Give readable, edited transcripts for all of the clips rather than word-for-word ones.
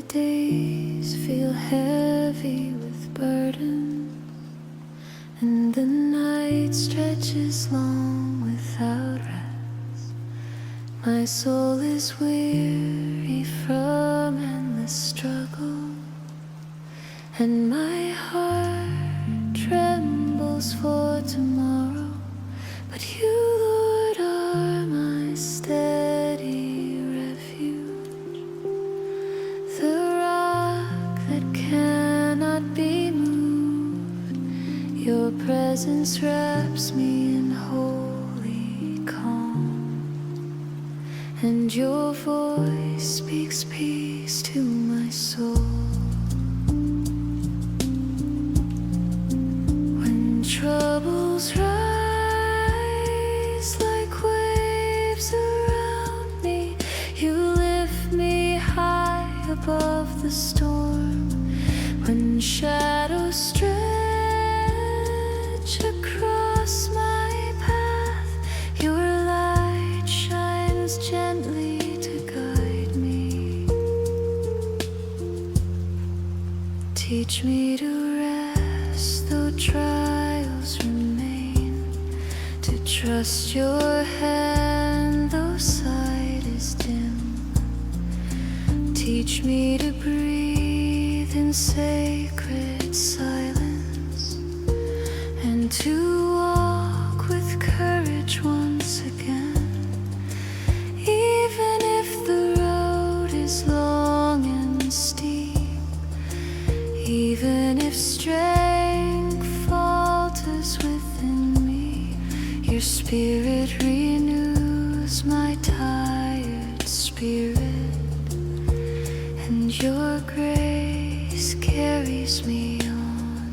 days feel heavy with burdens, and the night stretches long without rest. My soul is weary from endless struggle, and my heart trembles for tomorrow. But you, Lord, are my steady refuge, the rock that cannot be moved. Your presence wraps me in holy calm, and your voice speaks peace to my soul. When troubles rise like waves around me, you lift me high above the storm. When shadows stretch across my path, your light shines gently to guide me. Teach me to rest though trials remain, to trust your hand though sight is dim. Teach me to breathe in sacred silence, and to walk with courage once again. Even if the road is long and steep, even if strength falters within me, your spirit renews my tired spirit, and your grace carries me on.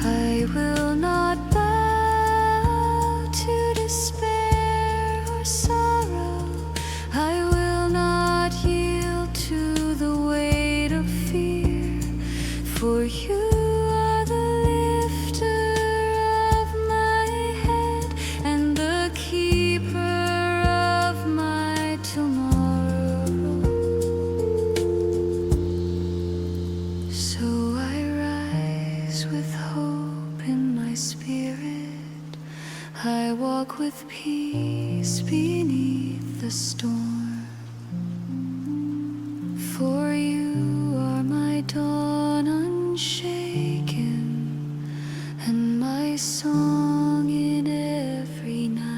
I will not bow to despair or sorrow. I will not yield to the weight of fear, for you are the lifter of my head and the keeper of my tomorrow. So I rise with hope in my spirit. I walk with peace beneath the storm. For you are my dawn unshaken, and my song in every night.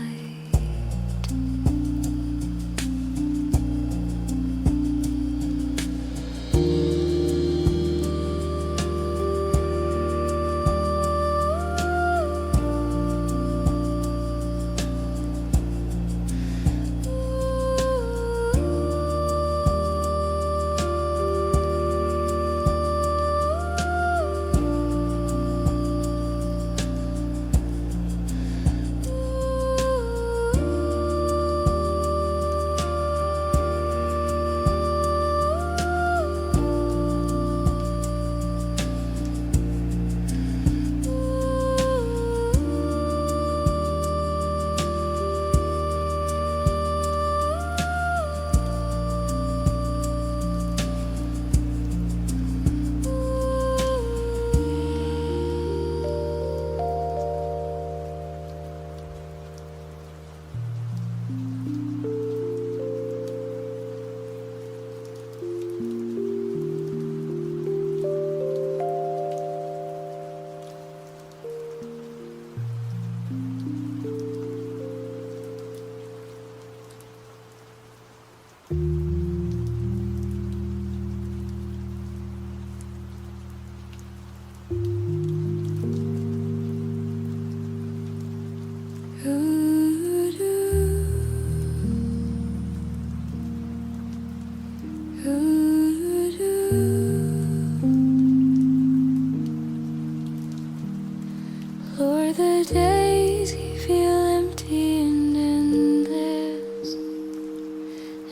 Lord, the days feel empty and endless,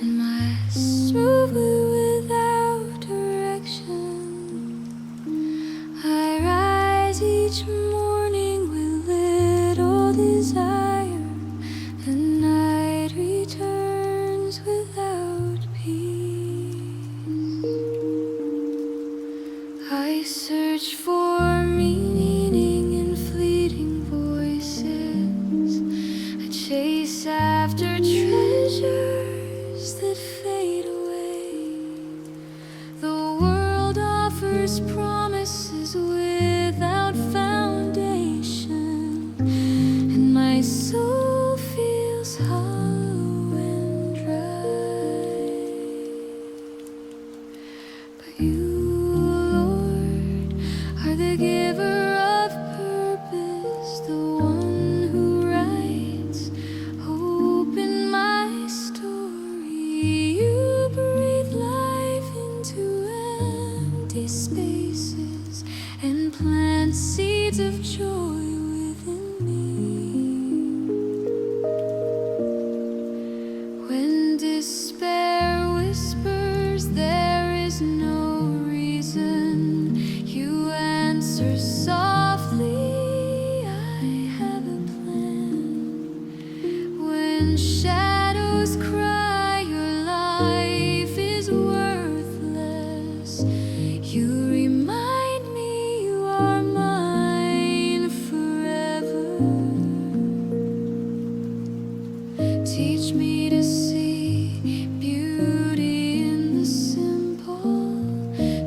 and my move without direction. I rise each morning with little desire, and night returns with search for meaning in fleeting voices. I chase after treasures that fade away. The world offers promises without foundation, and my soul feels hollow and dry. But you, Lord, are the giver of purpose, the one who writes hope in my story. You breathe life into empty spaces and plant seeds of joy within me. When despair whispers there is no reason, you answer softly, I have a plan. When shadows cry your life is worthless, you remind me you are mine forever. Teach me to see beauty in the simple,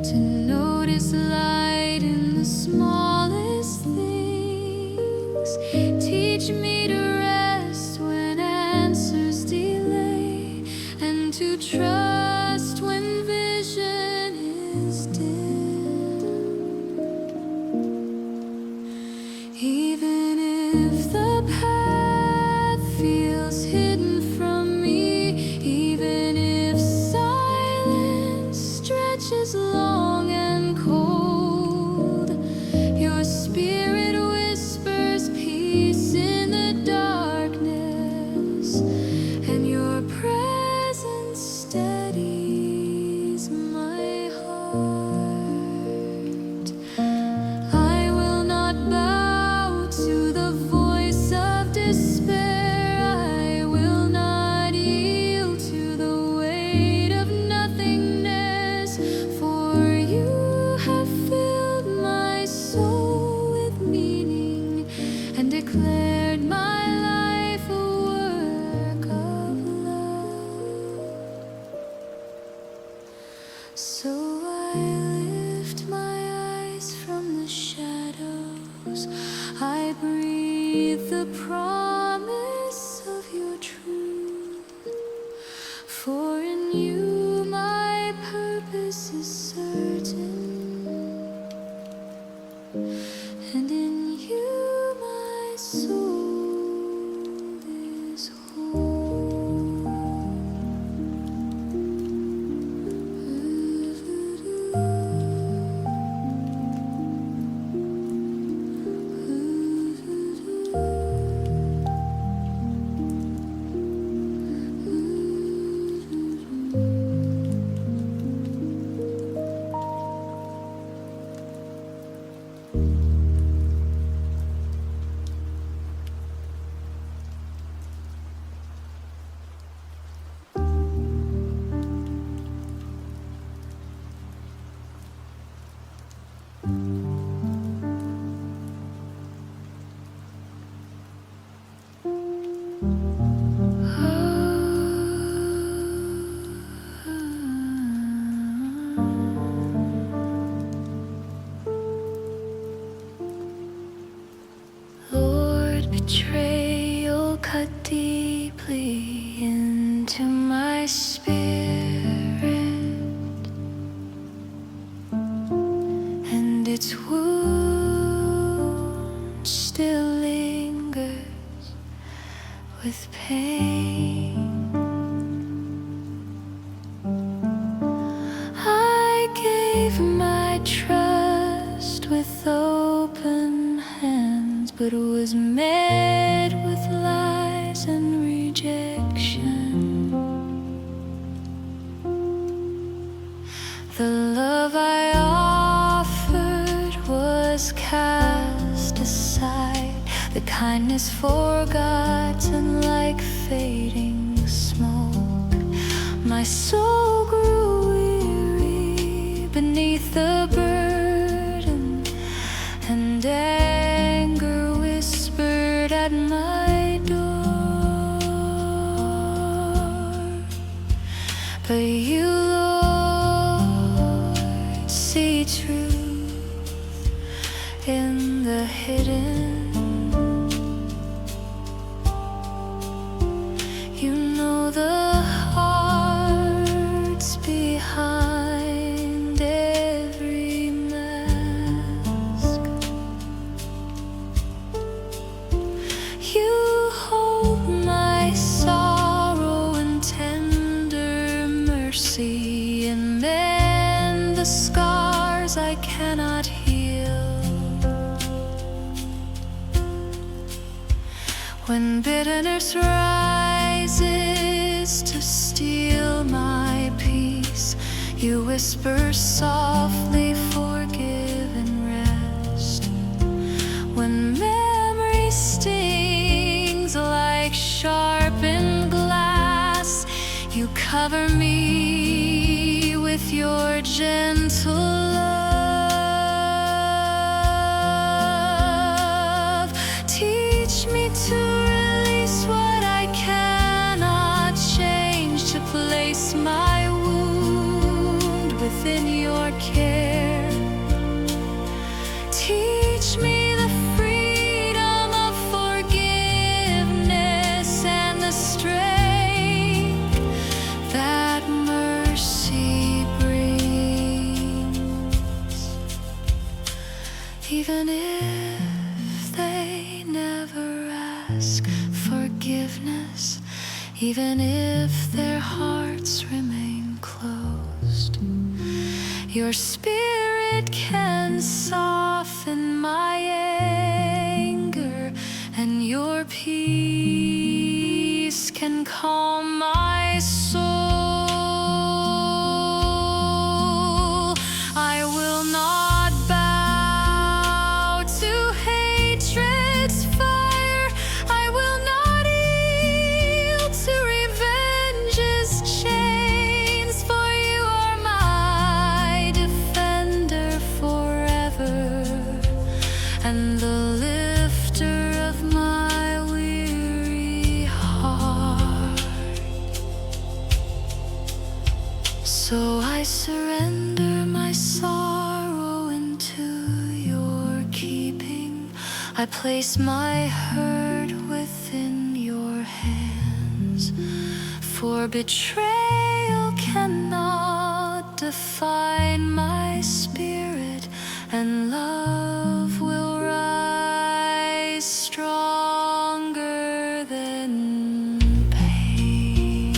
to notice light in the smallest things. Teach me to rest when answers delay, and to trust when vision is dim. Even if the path feels hidden from me, even if silence stretches long and cold, your spirit whispers peace in the darkness, and your presence steadies my heart. I will not bow to the voice of despair. I will not yield to the weight of nothingness, for you have filled my soul with meaning and declared my life a work of love. So I lift my eyes from the shadows. I breathe the promise of your truth. For in you my purpose is certain, and in you my soul is Lord, betrayal cut deeply into my spirit, and its wound still lingers with pain. I gave my trust with open hands, but was met with lies and rejection. The love I offered was cast aside, the kindness forgotten like fading smoke. My soul grew weary beneath the burden in the hidden. You know the hearts behind every mask. You hold my sorrow in tender mercy and mend the scars I cannot heal. When bitterness rises to steal my peace, you whisper softly, forgive and rest. When memory stings like sharpened glass, you cover me with your gentle love. Teach me to release what I cannot change, to place my wound within your care. Teach me the freedom of forgiveness and the strength that mercy brings. Even if they never ask forgiveness, even if their hearts remain closed, your spirit can soften my anger, and your peace can calm my soul. I will not bow to hatred's fire. I will not yield to revenge's chains, for you are my defender forever, and the lifter of my weary heart. So I surrender my sorrow into your keeping. I place my hurt within your hands, for betrayal cannot define my spirit, and love will rise stronger than pain.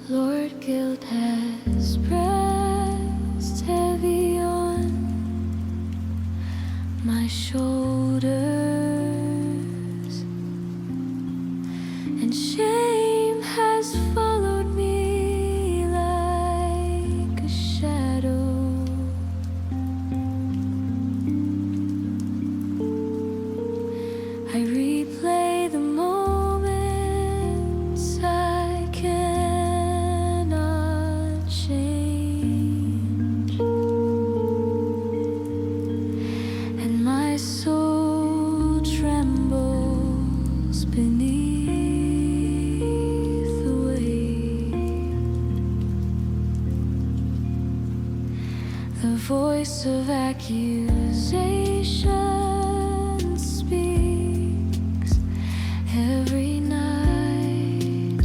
Lord, guilt has pressed heavy on my shoulders, and shame has followed me like a shadow. I replay the moments I cannot change, and my soul trembles beneath the weight. The voice of accusation speaks every night.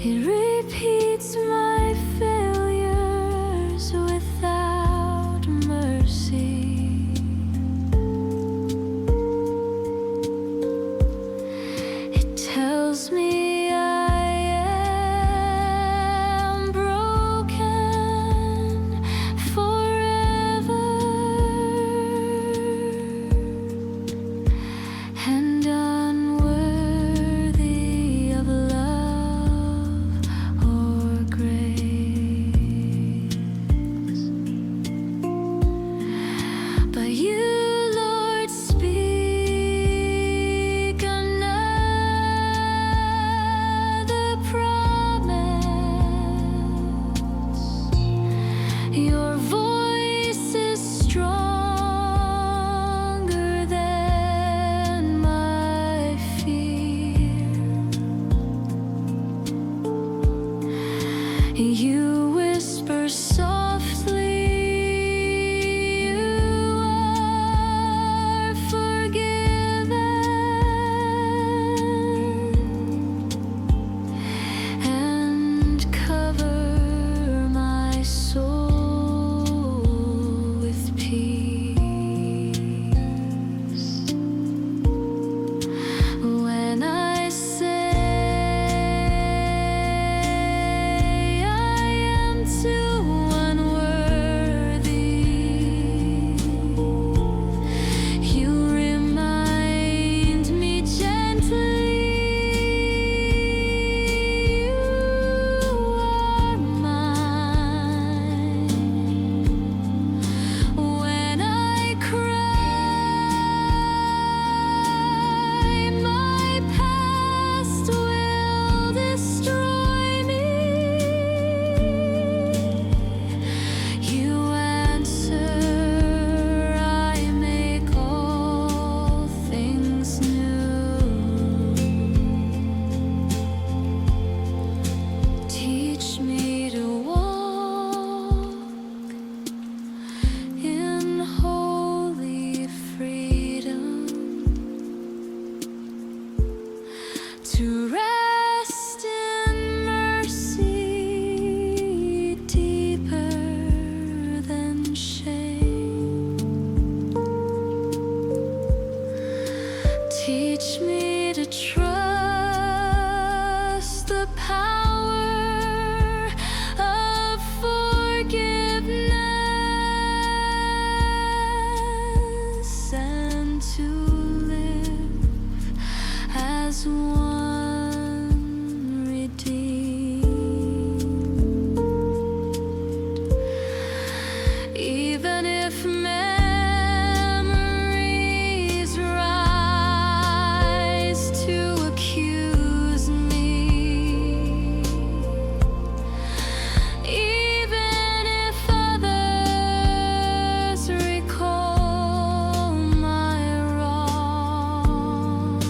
It repeats my failures without mercy. It tells You whisper softly, you are forgiven, and cover my soul with peace. When I say I am too unworthy, you remind me gently, you are mine. When I cry, my past will destroy me. You answer, I make all things new. Teach me to walk in holy freedom, to rest in mercy deeper than shame. Teach me to trust the power of forgiveness, and to live as one redeemed. Even if memories rise to accuse me, even if others recall my wrong,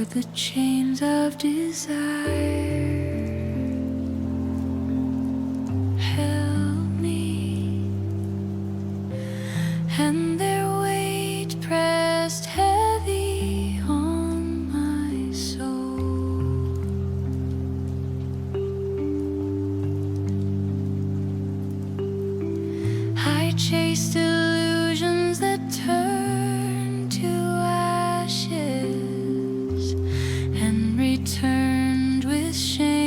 for the chains of desire. Help me, and their weight pressed heavy on my soul. I chased illusions that turned to ashes and returned with shame.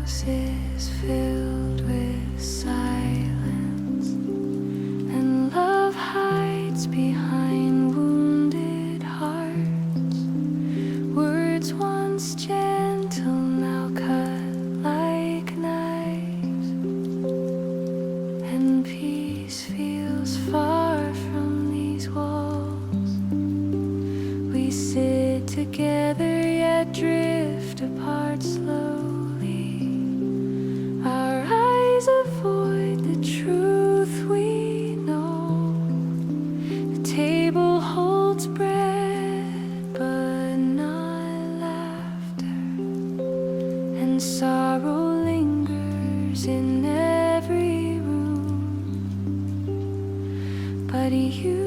house is filled with silence, and love hides behind wounded hearts. Words once gentle now cut like knives, and peace feels far from these walls. We sit together yet drift apart slowly. Our eyes avoid the truth we know. The table holds bread but not laughter, and sorrow lingers in every room. But you,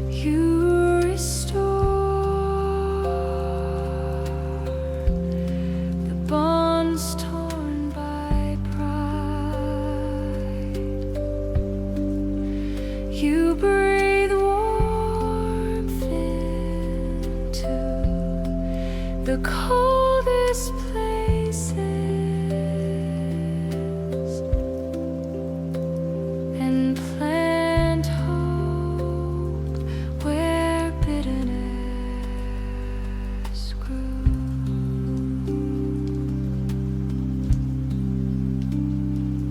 you restore the bonds torn by pride. You breathe warmth into the coldest places, and plant hope where bitterness grew.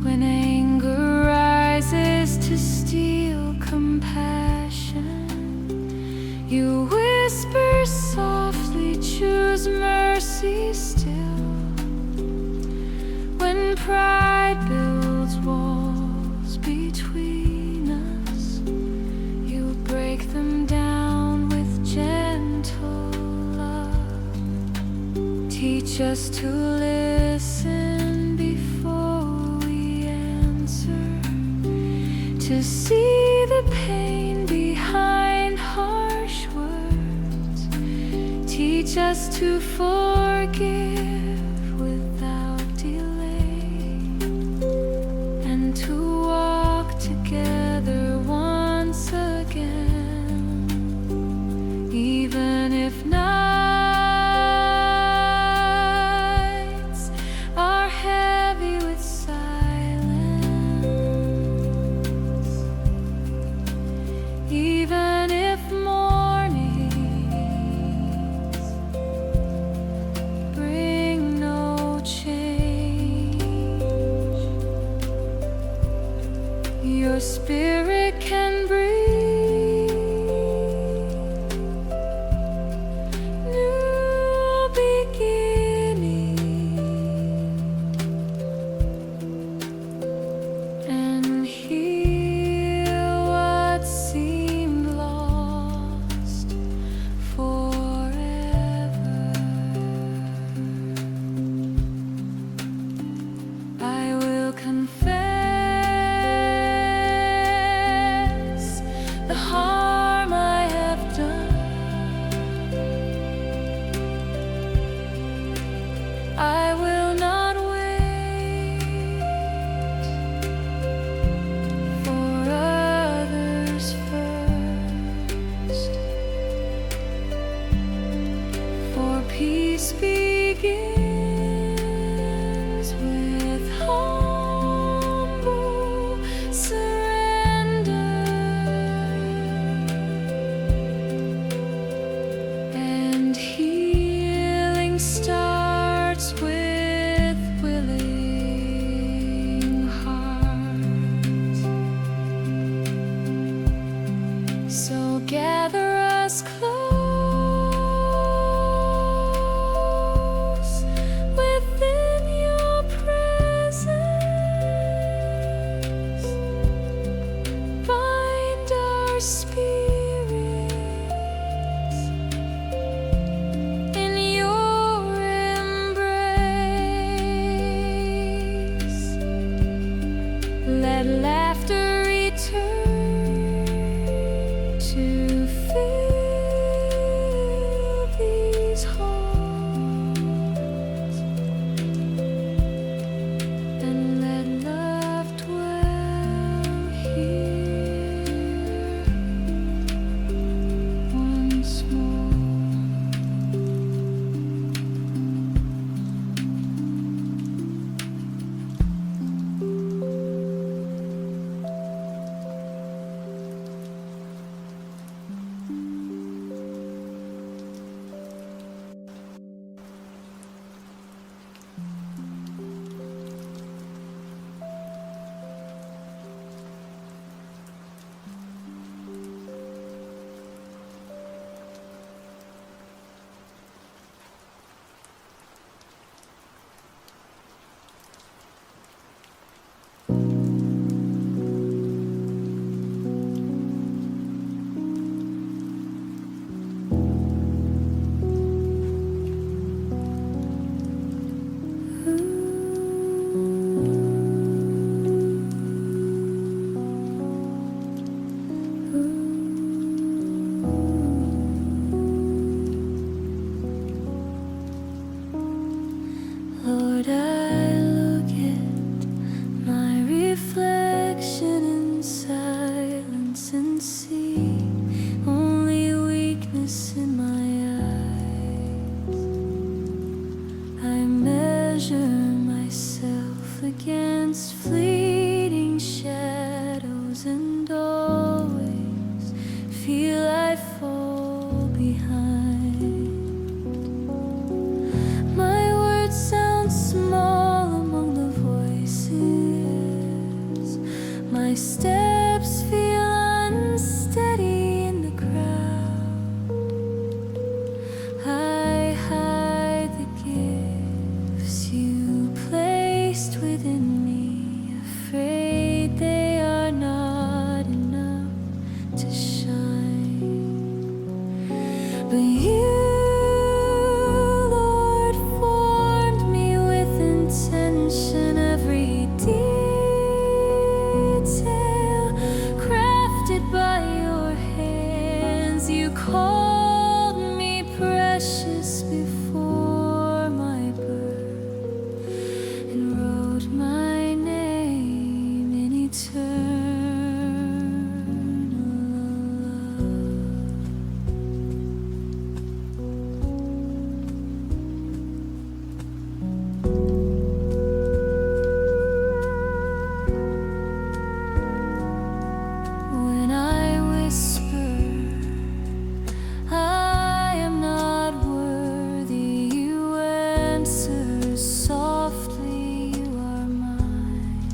When anger rises to steal compassion, you whisper softly, choose mercy still. When pride builds walls between us, you break them down with gentle love. Teach us to listen before we answer, to see the pain behind harsh words. Teach us to forgive without delay, and to walk together once again, even if nights are heavy with silence, even if mornings bring no change. Your spirit can breathe new beginning and heal what seemed lost forever. I will confess the harm I have done. I will not wait for others first, for peace begins with humble surrender, and healing starts with willing hearts. So gather us close within your presence. Bind our spirits in your embrace. Let laughter return to fill these hearts, and let love dwell here. My steps feel unsteady in the crowd. I hide the gifts you placed within me, afraid they are not enough to shine. But you, Lord, formed me with intention. Every detail crafted by your hands. You called me precious before my birth and wrote my name in eternal love. When I whisper, I am not worthy, you answer softly, you are mine.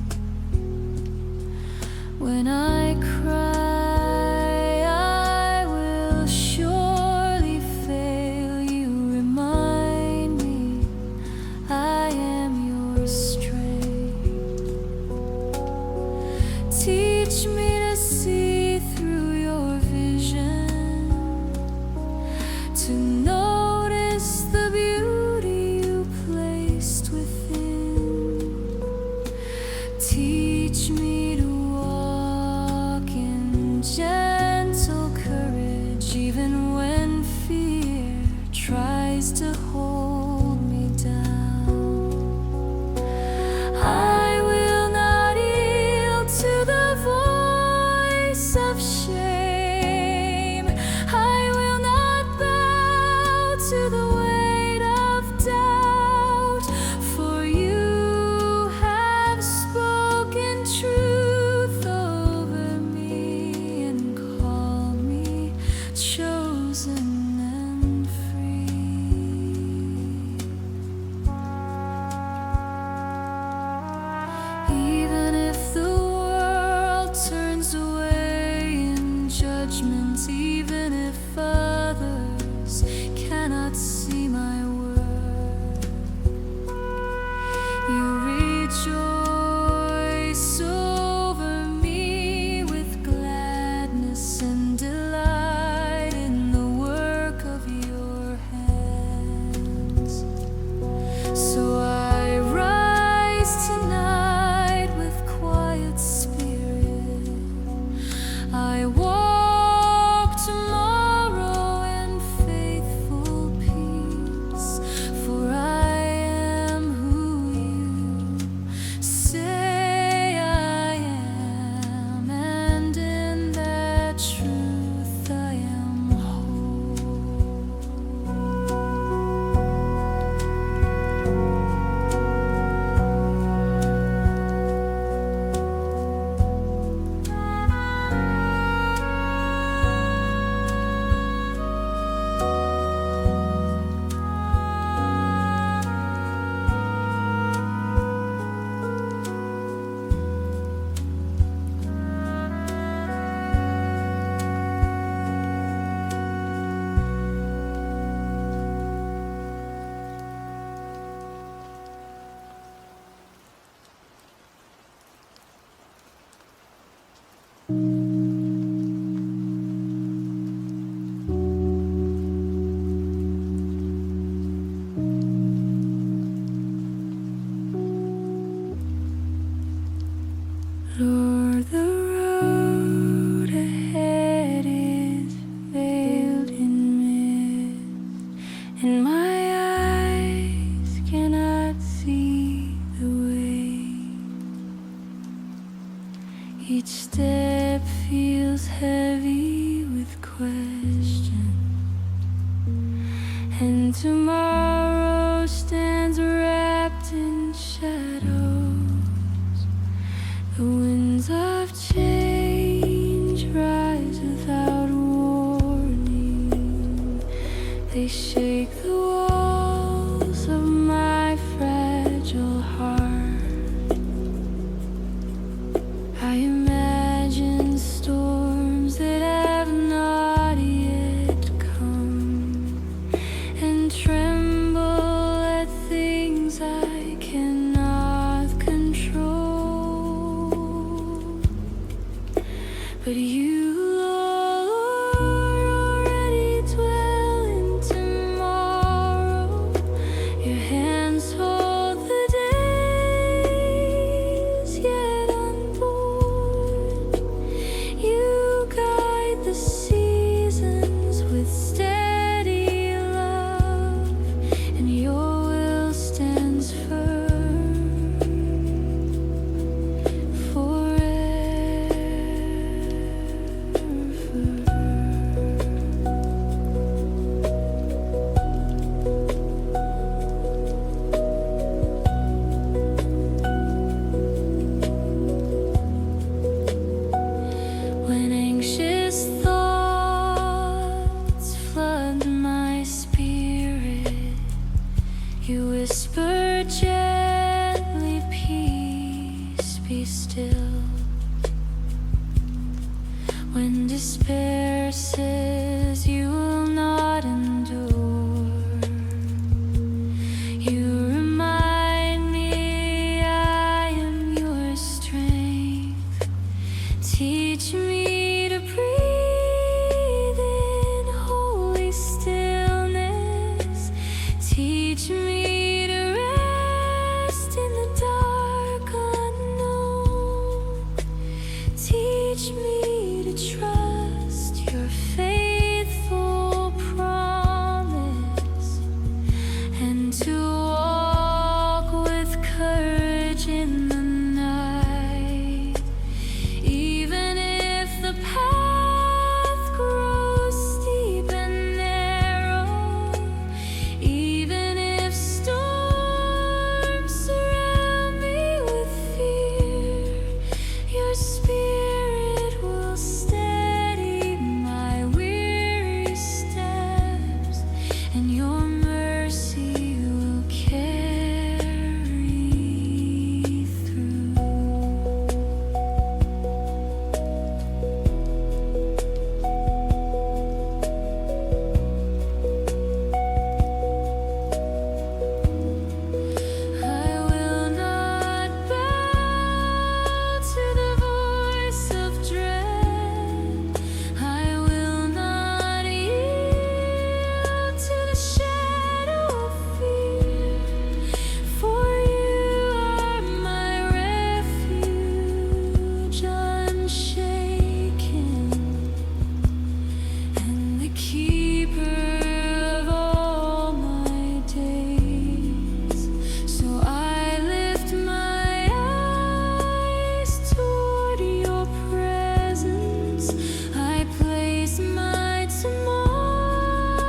When I cry, I will surely fail, you remind me I am your strength. Teach me to see through your vision, to notice the beauty you placed within. Teach me to walk in gentle courage, even when fear tries to hold me down. I will not yield to the voice of shame. I will not bow to the weight of doubt, for you have spoken truth over me and called me chosen and free. Even if the world turns away in judgment, even if others cannot see my worth, you rejoice over me with gladness and delight in the work of your hands. So I rise tonight with quiet spirit. I walk tomorrow in faithful peace, for I am who you say I am, and in that truth I am whole. Lord, the road ahead is veiled in mist, and my eyes cannot see the way. Each step feels heavy with question, and tomorrow stands wrapped in shadows. The winds of change rise without warning. They shake the walls of my fragile heart. I imagine but you, Lord, already dwell in tomorrow. Your hands hold the days yet unborn. You guide the seasons with steady love, and your will stands firm forever. When anxious thoughts flood my spirit, you whisper gently, peace, be still. When despair says you will not endure, you remind me I am your strength. Teach me to breathe in holy stillness. Teach me to rest in the dark unknown. Teach me to trust your faithful promise, and to walk with courage in the night. Even if the path grows steep and narrow, even if storms surround me with fear, your spirit will steady my weary steps, and your mercy will carry through. I will not bow to the voice of dread. I will not yield to the shadow of fear. For you are my refuge unshaken, and the keeper of all my days. So I lift my eyes toward your presence. I place my tomorrows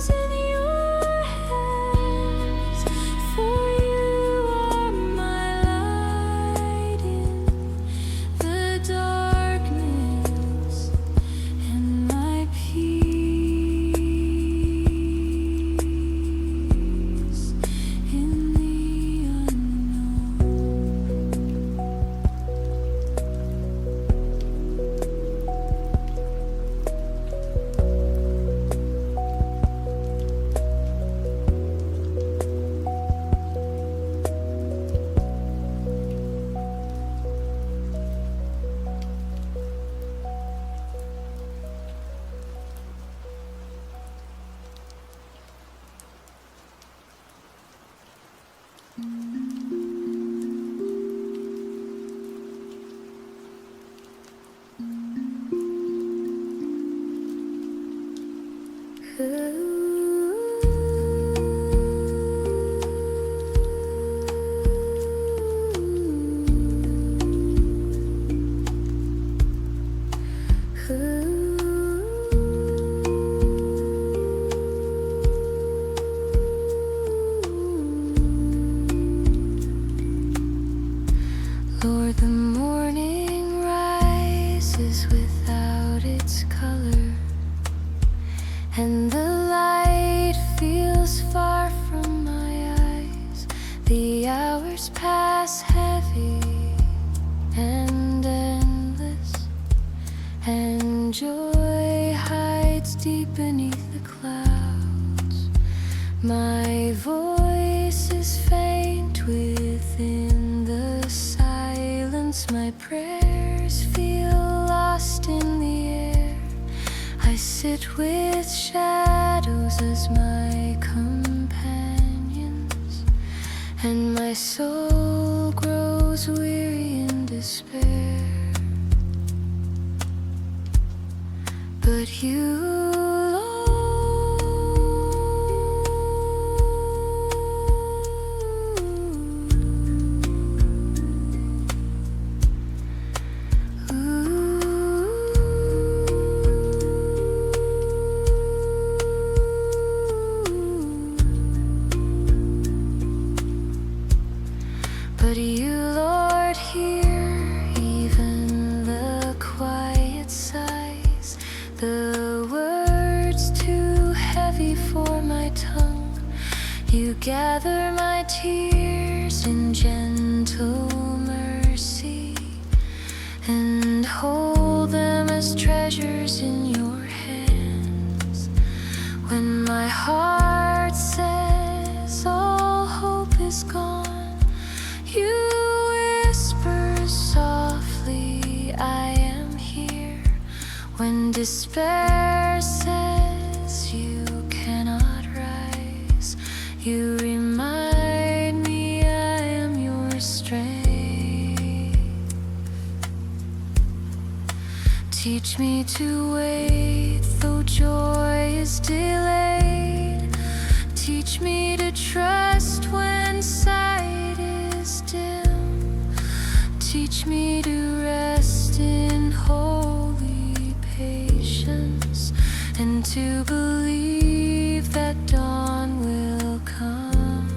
in your hands. For you are my light in the darkness, and my peace in the Lord, the morning rises without its color, and the light feels far from my eyes. The hours pass heavy and endless, and joy hides deep beneath the clouds. My voice is faint within the silence. My prayers feel lost I sit with shadows as my companions, and my soul grows weary in despair. But you, but you, Lord, hear even the quiet sighs, the words too heavy for my tongue. You gather my tears in gentle mercy and hold them as treasures in your hands. When my heart says all hope is gone, you whisper softly, I am here. When despair says you cannot rise, you remind me I am your strength. Teach me to wait though joy is delayed. Teach me to trust when sight is dim. Teach me to rest in holy patience, and to believe that dawn will come.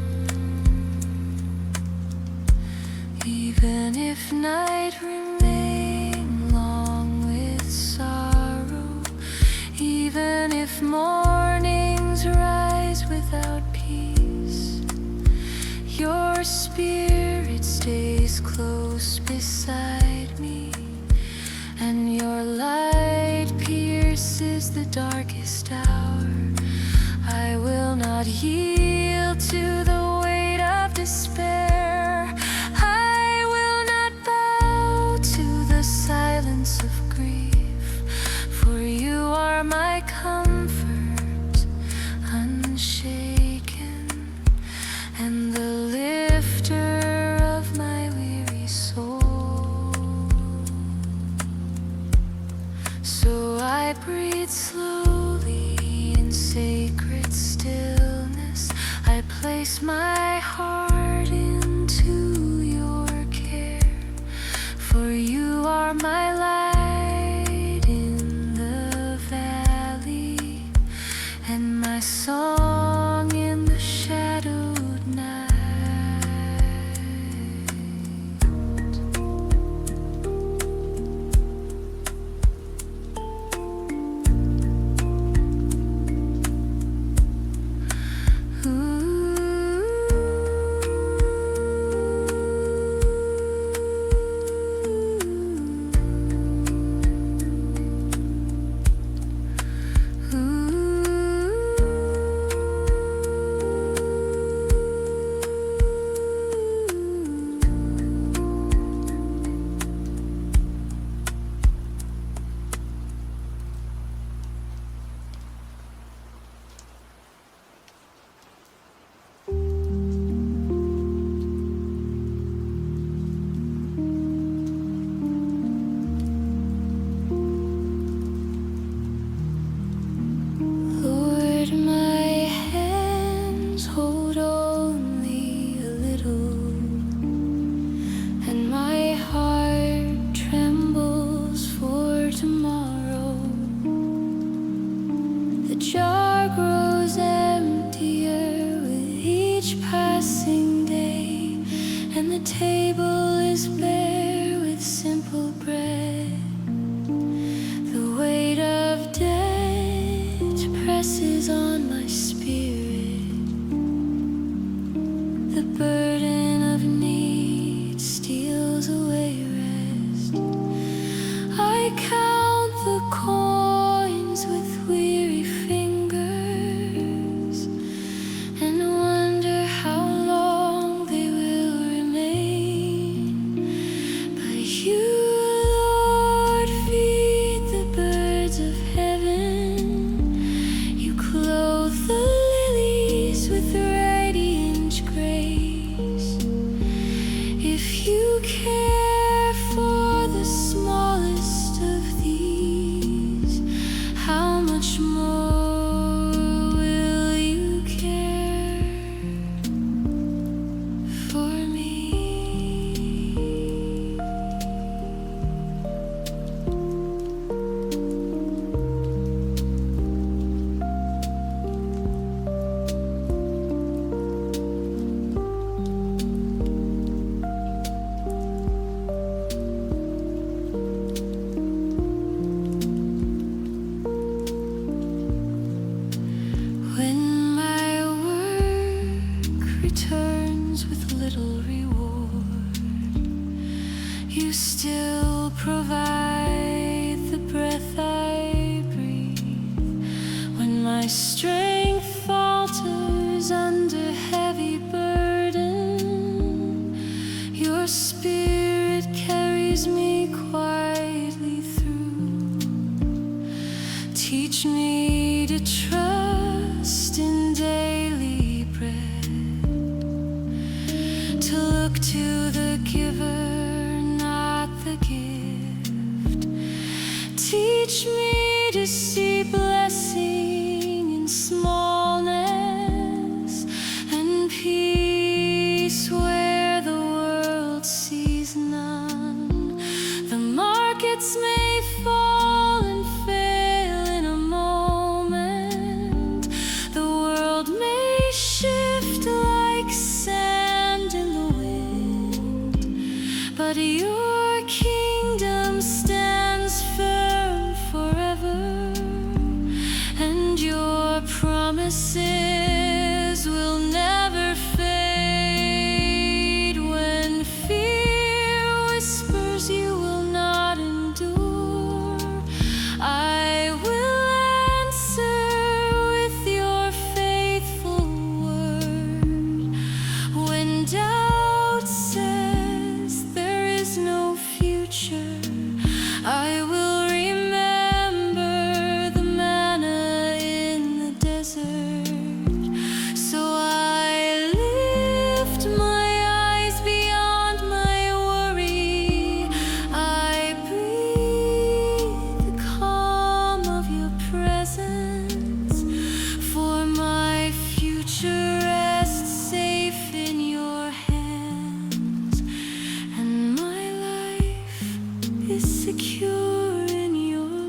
Even if night remain long with sorrow, even if mornings rise without peace, your spirit stays close beside me, and your light pierces the darkest hour. I will not yield to the weight of despair. I will not bow to the silence of grief, for you are my comfort, unshaken, and the lifter of my weary soul. So I breathe slowly in sacred stillness. I place my heart into your care, for you are my light in the valley, and my song in the shadowed night. Lord, my hands hold only a little, and my heart trembles for tomorrow. The jar grows emptier with each passing day, and the table is bare with simple bread. The weight of debt presses on my spirit. The burden of need steals away rest. I count the coins with weary fingers, and wonder how long they will remain. But you, Lord, feed the birds of heaven. teach me to see blessing in smallness and peace where the world sees none. The markets may fall and fail in a moment. The world may shift like sand in the wind, but your kingdom stands firm forever, and your promises will never fade. When fear whispers you will not endure, I will answer with your faithful word. When doubt says there is no future, I will remember the manna in the desert. So I lift my eyes beyond my worry. I breathe the calm of your presence, for my future rests safe in your hands, and my life is secure in your love.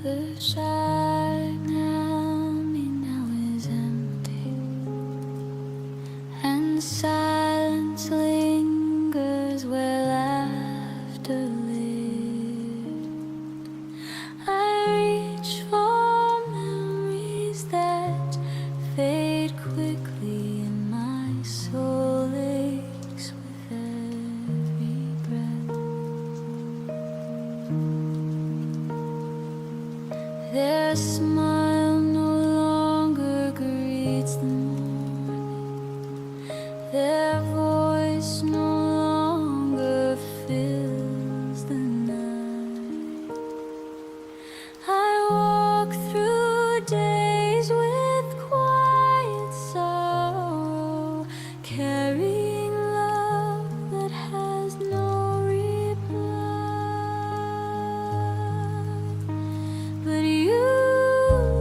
The side me now is empty, and silence lingers where laughter lived. I reach for memories that fade quickly, and my soul aches with every breath. Their smile no longer greets the morning. Their voice no longer fills the night. I walk through days with quiet sorrow, carrying love that has no reply. But you,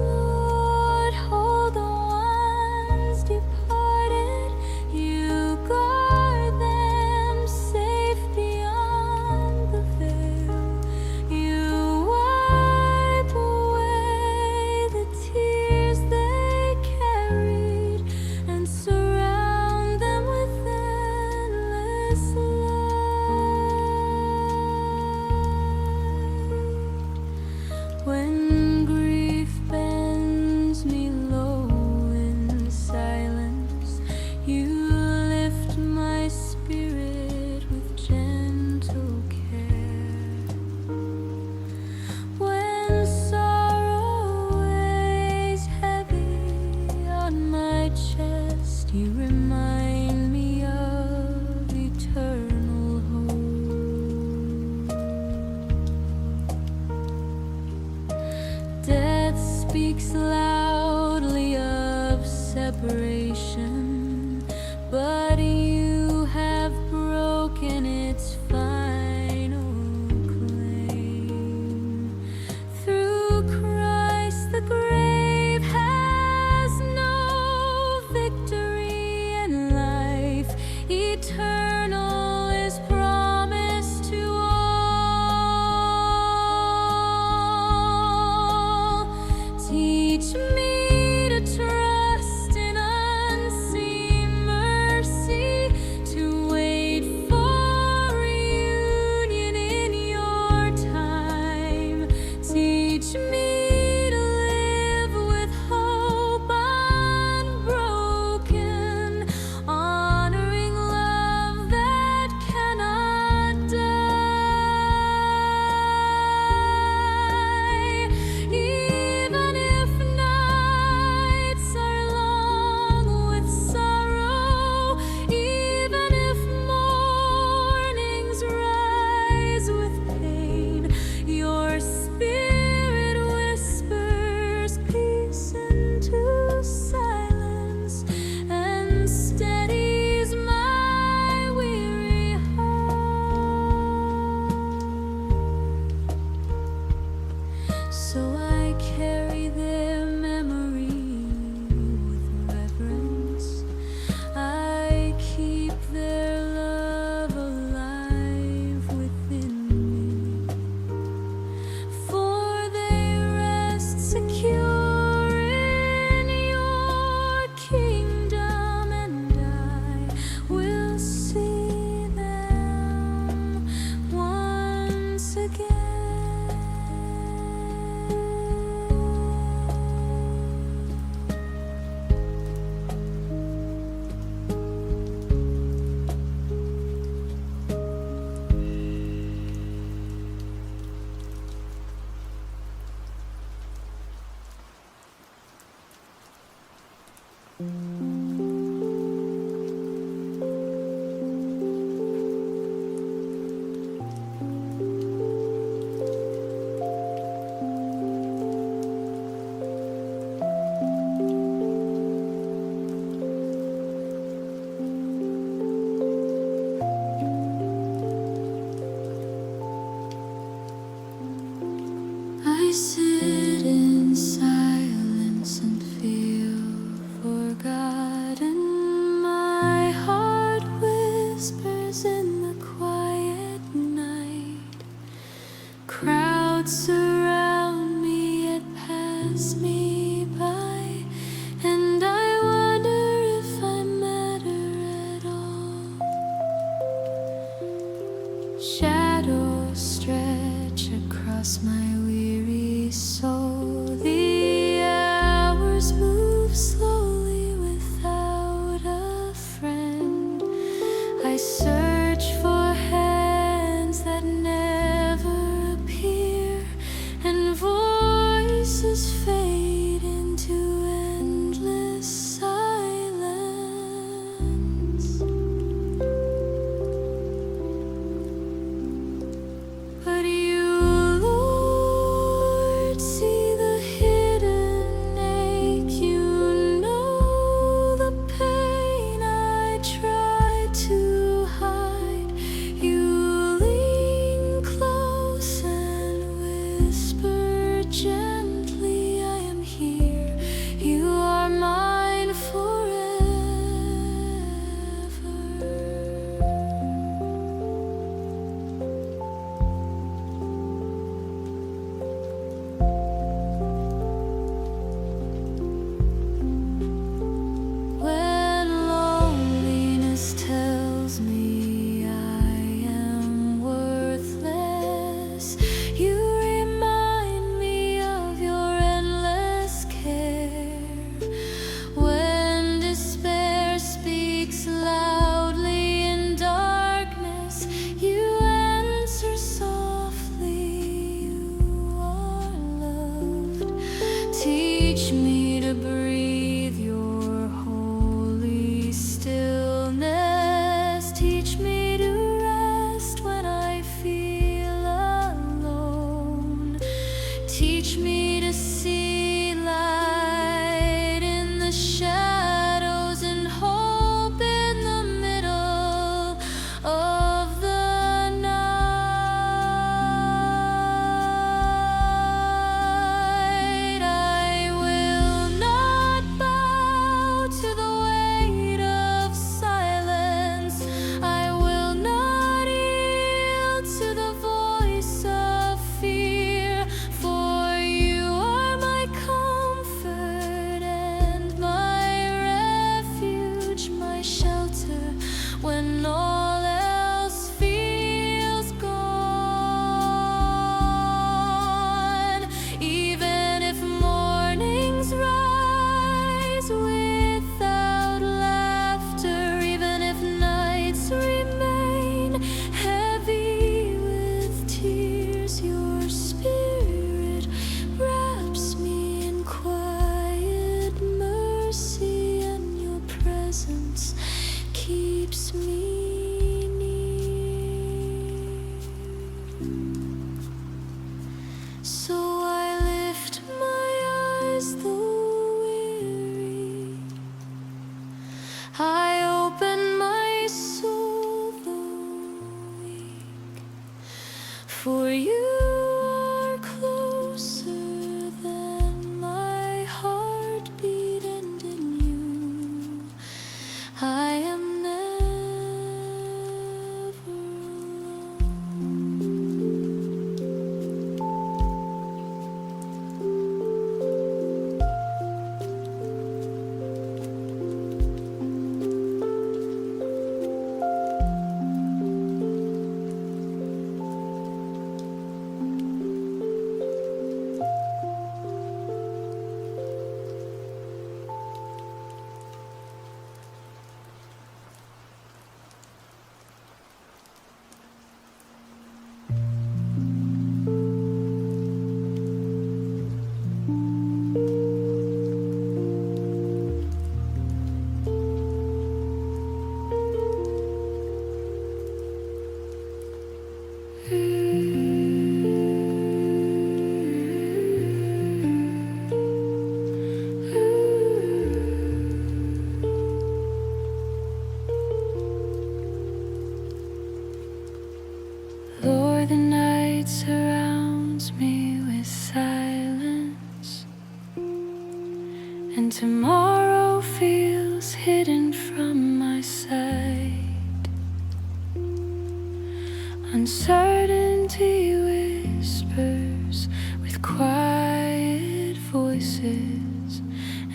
Lord, hold the ones departed. You guard them safe beyond the veil. You wipe away the tears they carried and surround them with endless light. When grief bends me low in silence, you lift my spirit with gentle care. When sorrow weighs heavy on my chest, you remind me of eternal hope. Death speaks loudly of separation, but you have broken its final close. so I carry their memory with reverence. I keep their love alive within me, for they rest secure in your kingdom, and I will see them once again. I sit in silence and feel forgotten. My heart whispers in the quiet night. Crowds surround me yet pass me by, and I wonder if I matter at all. Shadows stretch across my weary soul. The hours move slowly without a friend. I search for hands that never appear, and voices fade into endless silence. But you, Lord, see the hidden ache. You know the pain I try to hide. You lean close and whisper gently, I am here. You are mine forever. When loneliness tells me I am worthless, you remind me of your endless care. When despair speaks loudly in darkness, you answer softly, you are loved. Teach me to breathe your holy stillness. Teach me to rest when I feel alone. Teach me to see light in the shadows and hope in the middle of the night. I will not bow to the weight of silence. I will not yield to the voice of fear, for you are my comfort and my refuge, my shelter when all else feels gone. Even if mornings rise without laughter, even if nights remain heavy with tears, your spirit wraps me in quiet mercy, and your presence keeps me near. So I lift my eyes, though weary. I open my soul, though weak, for you are closer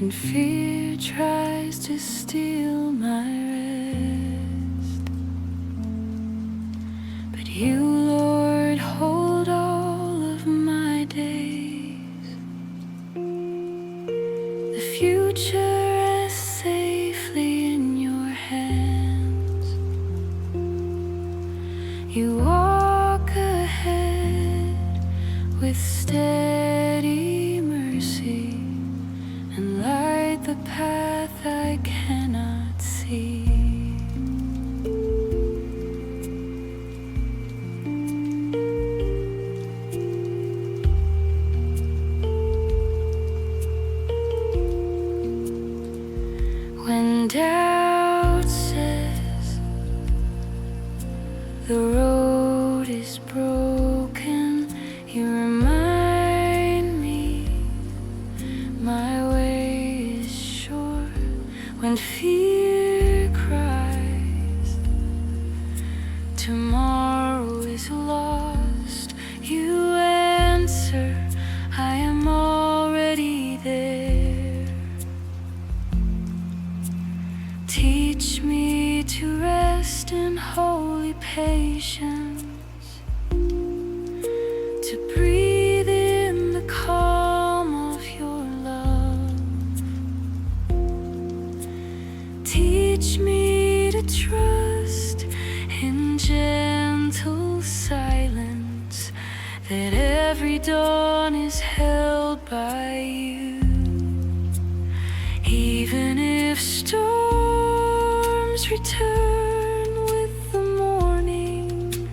and fear tries to steal my rest. But you, Lord, hold all of my days. The future rests safely in your hands. You walk ahead with steady mercy and light the path I cannot see. When doubt says the road is broken, you remind me my way is sure. When fear cries tomorrow is lost, you answer, I am already there. Teach me to rest in holy patience, to breathe in the calm of your love. Teach me to trust in gentle silence, that every dawn is held by you. Even if storms return with the morning,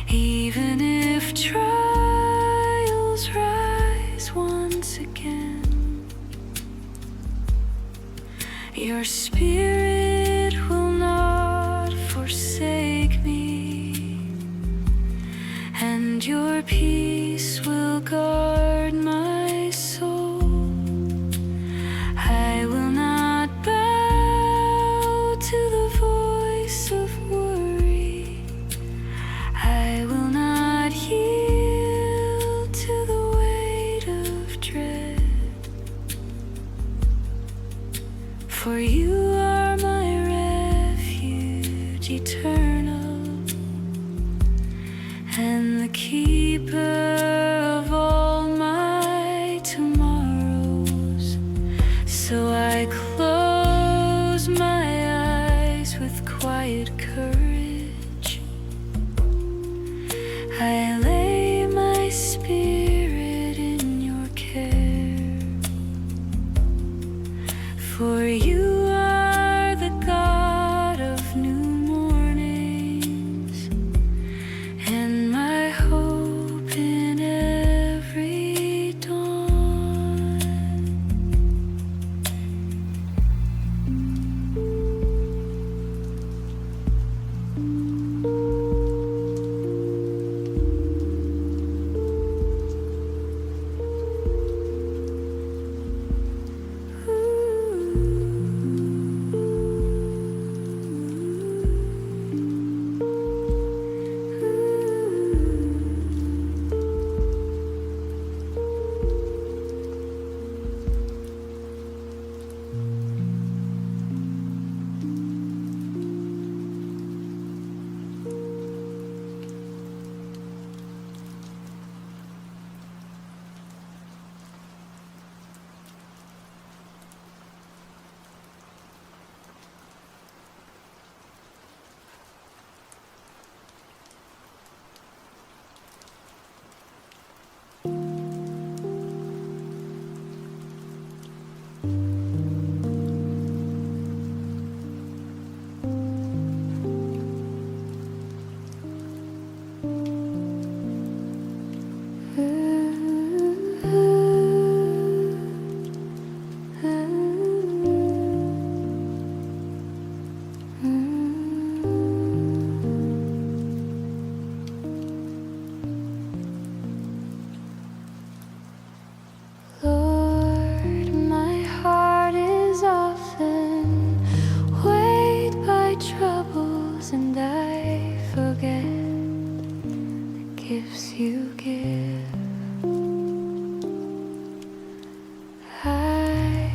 even if trials rise once again, your spirit will not forsake me, and your peace will guard my soul. I will not bow to the voice of worry. I will not yield to the weight of dread. For you are my refuge eternal, and the keeper of all my tomorrows. So I close my eyes with quiet courage. I lay my spirit in your care. For you are the God of new mornings, and my hope in every dawn. gifts you give. I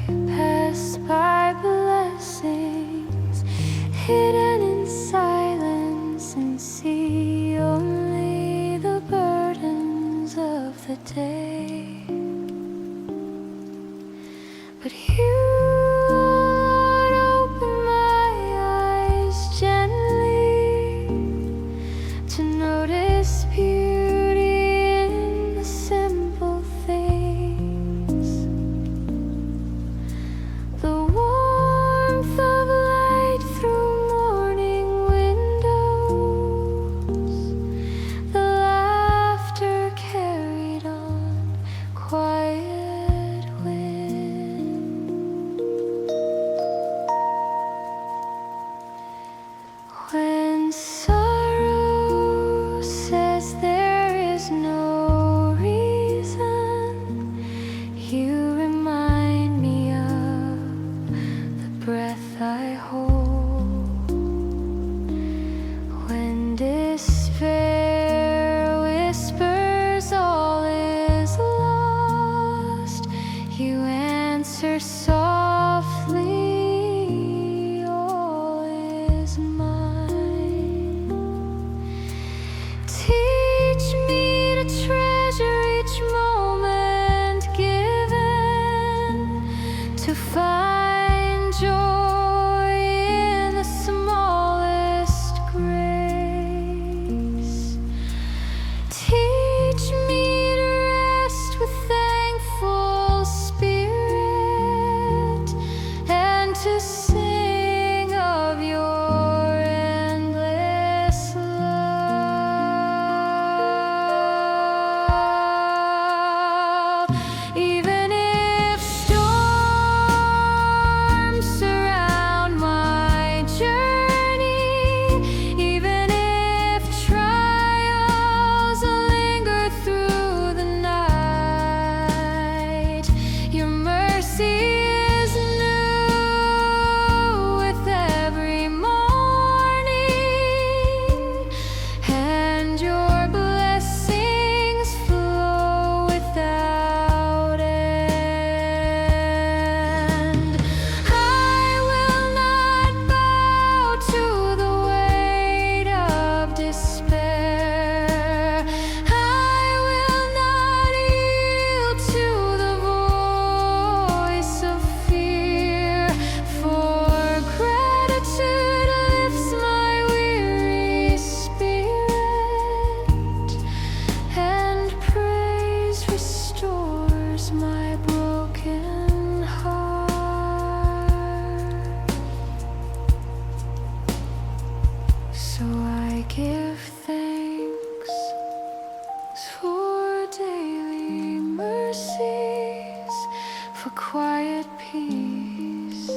peace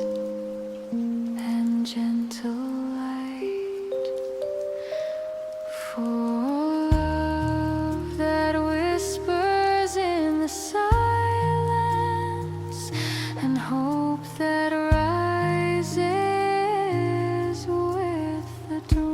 and gentle light, for love that whispers in the silence, and hope that rises with the dawn.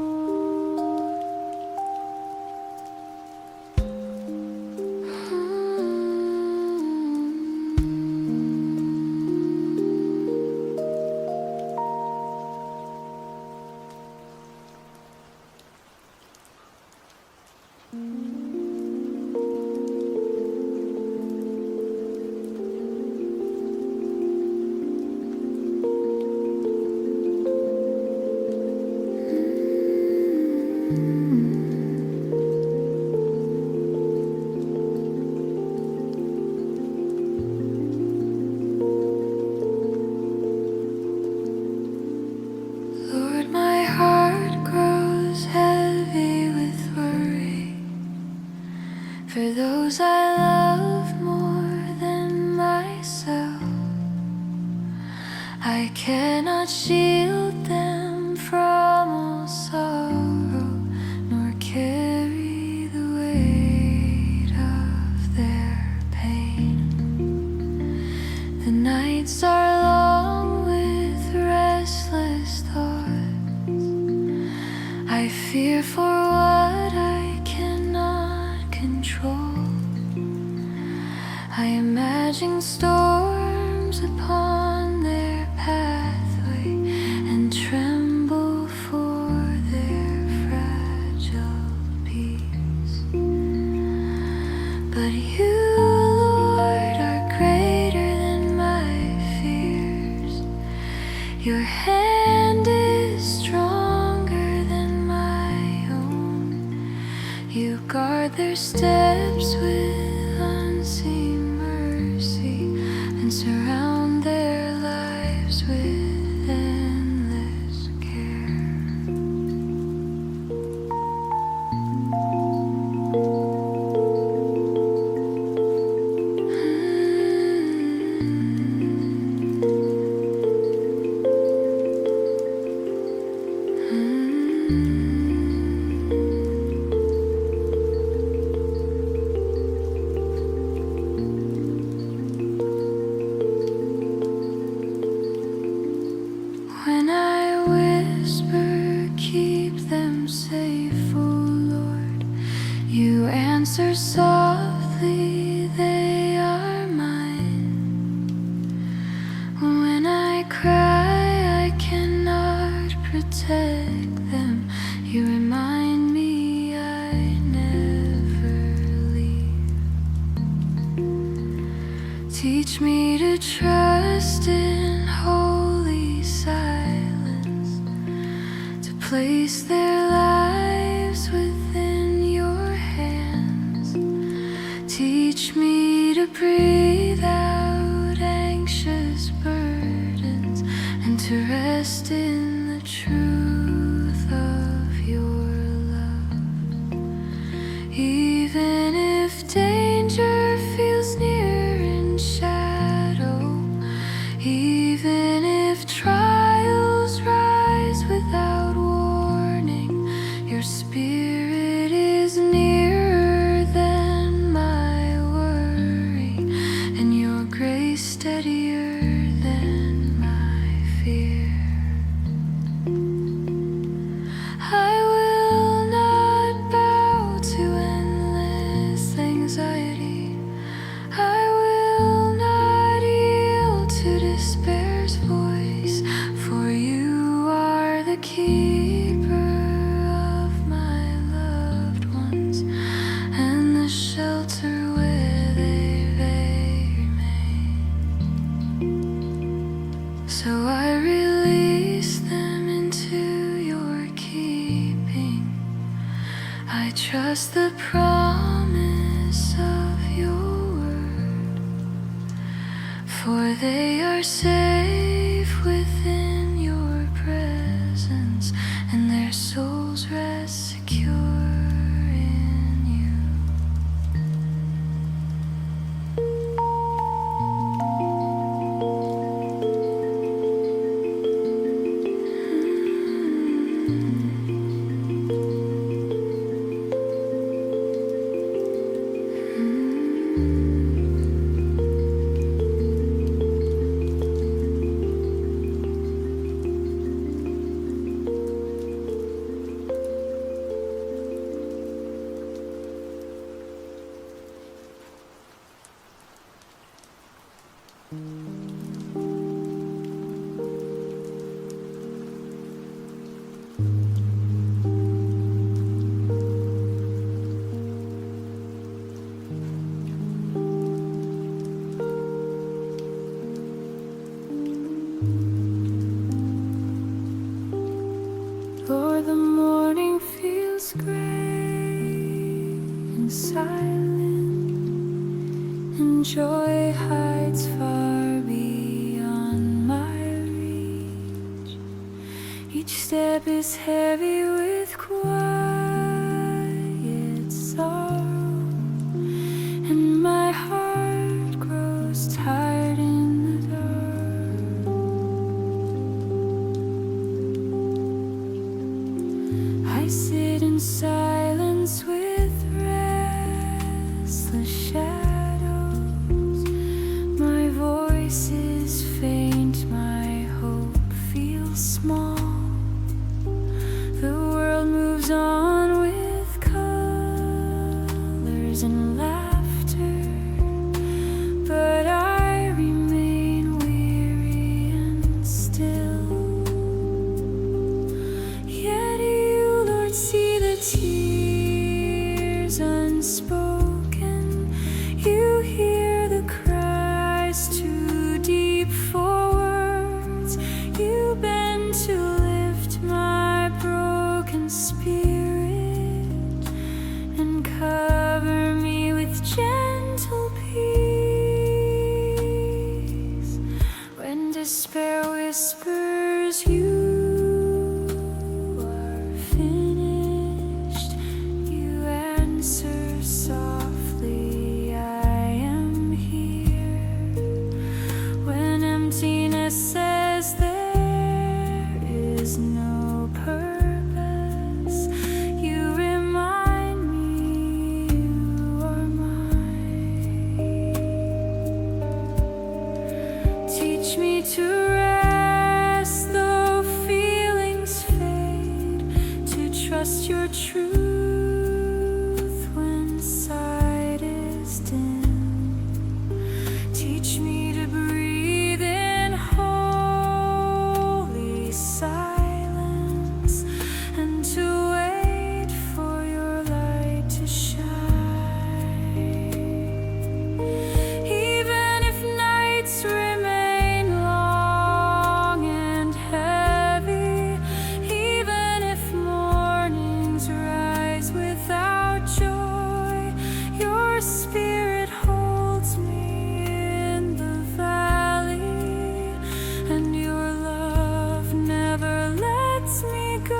Lord, my heart grows heavy with worry for those I love more than myself. I cannot shield them from all sorrow, nor carry the weight of their pain. The nights are long with restless thoughts. I fear for what I cannot control. I imagine storms upon their pathway and tremble for their fragile peace. But you, Lord, are greater than my fears. Your hand is stronger than my own. You guard their steps with unseen mercy and surround their lives with endless care. When I whisper, keep them safe, O Lord, you answer softly, they are mine. When I cry, I cannot protect them. You remind me I never leave. Teach me to trust in holy silence, to place their lives within your hands. Teach me to breathe out anxious burdens and to rest in the truth of your love. Even if danger feels near in shadow, even if trials rise without warning, your spirit is nearer than my worry, and your grace steadier than my fear. I will not bow to endless anxiety. I will not yield to despair's voice, for you are the keeper of my loved ones and the shelter where they remain. So I release them into your keeping. I trust the promise of your word, for they are safe within your presence, and their souls rest secure in you. Lord, the morning feels gray and silent, and joy hides far beyond my reach. Each step is heavy with quiet sorrow, and my heart grows tired in the dark. I sit in silence with restless shadows. My voice is faint, my hope feels small. The world moves on with colors and laughter, but I remain weary and still. Yet you, Lord, see the tears unspoken. You hear the cries too deep for words. You bend to lift my broken spirit and cover me with gentle peace. When despair whispers you are finished, you answer softly, I am here. When emptiness says there is no purpose, you remind me you are mine. Teach me to rest though feelings fade, to trust your truth when sight is dim. Teach me to breathe in holy silence, and to wait for your light to shine. Even if nights remain long and heavy, even if mornings rise without joy, your spirit holds me in the valley, and your love never lets me go.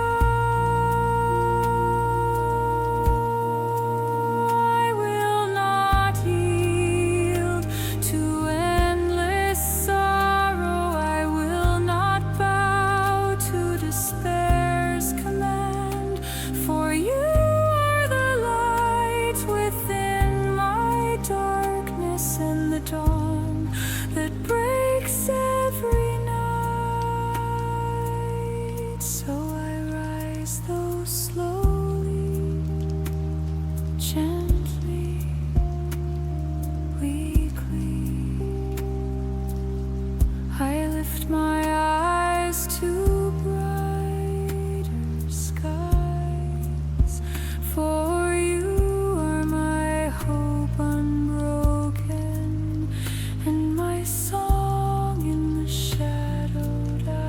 I will not yield to endless sorrow. I will not bow to despair's command, for you are the light within my darkness and the dawn that breaks every night. So I rise, though slowly, gently, weakly. I lift my eyes to brighter skies, for you are my hope unbroken, and my song in the shadowed hour.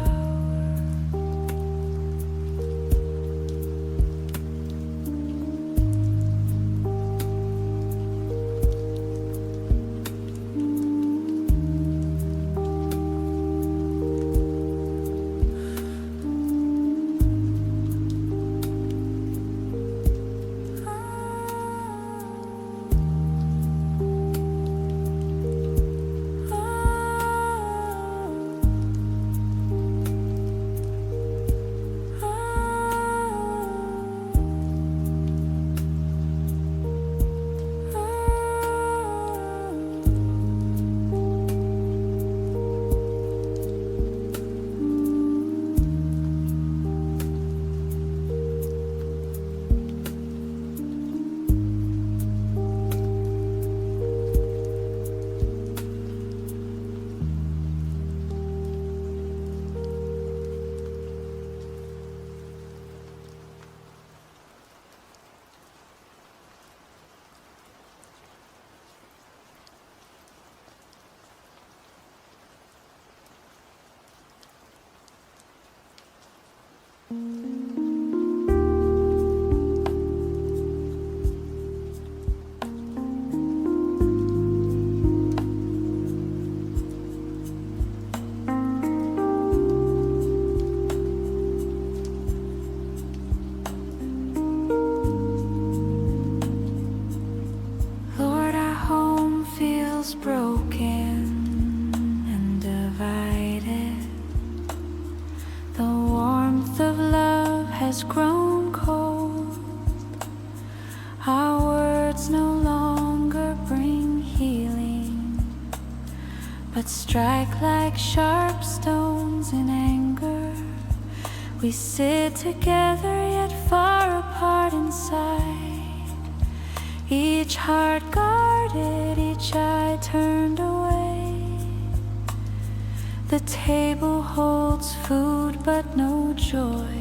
is broken and divided. The warmth of love has grown cold. Our words no longer bring healing, but strike like sharp stones in anger. We sit together yet far apart inside, each heart guarded, each eye turned away. The table holds food but no joy,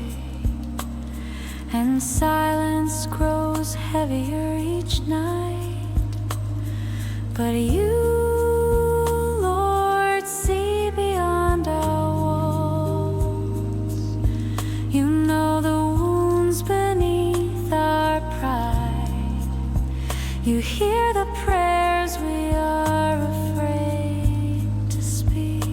and silence grows heavier each night. But you, Lord, see beyond our walls. You know the wounds beneath our pride. You hear the prayers we are afraid to speak,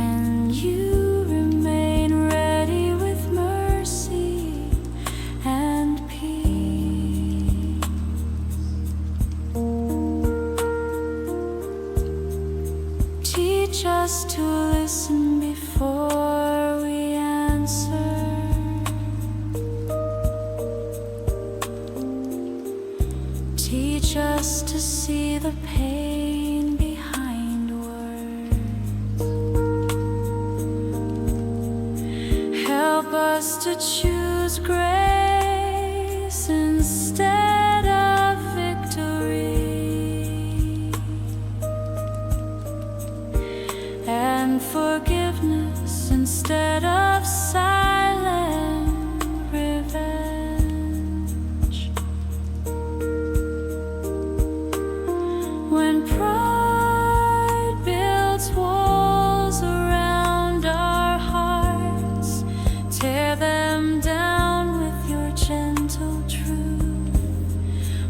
and you remain ready with mercy and peace. Teach us to listen before we answer. Teach us to see the pain behind words. Help us to choose grace instead of victory, and forgiveness instead of silent revenge. When pride builds walls around our hearts, tear them down with your gentle truth.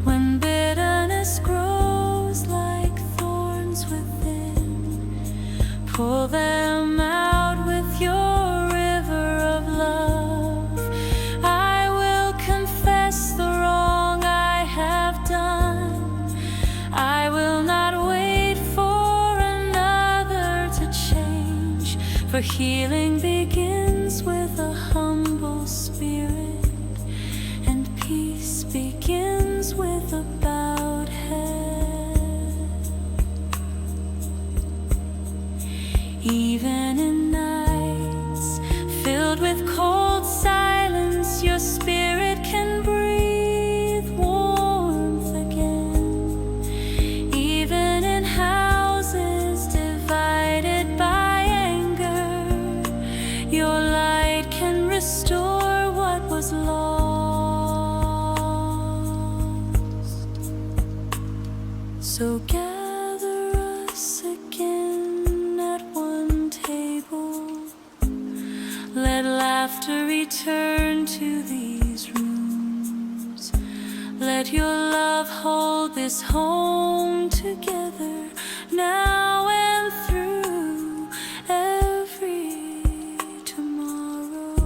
When bitterness grows like thorns within, pull them out with your river of love. I will confess the wrong I have done. I will not wait for another to change, for healing begins with a humble spirit, and peace begins with a bowed head. Even in nights filled with cold silence, your spirit can breathe warmth again. Even in houses divided by anger, your light can restore what was lost. So gather us again at one table. Let laughter return to these rooms. Let your love hold this home together now and through every tomorrow.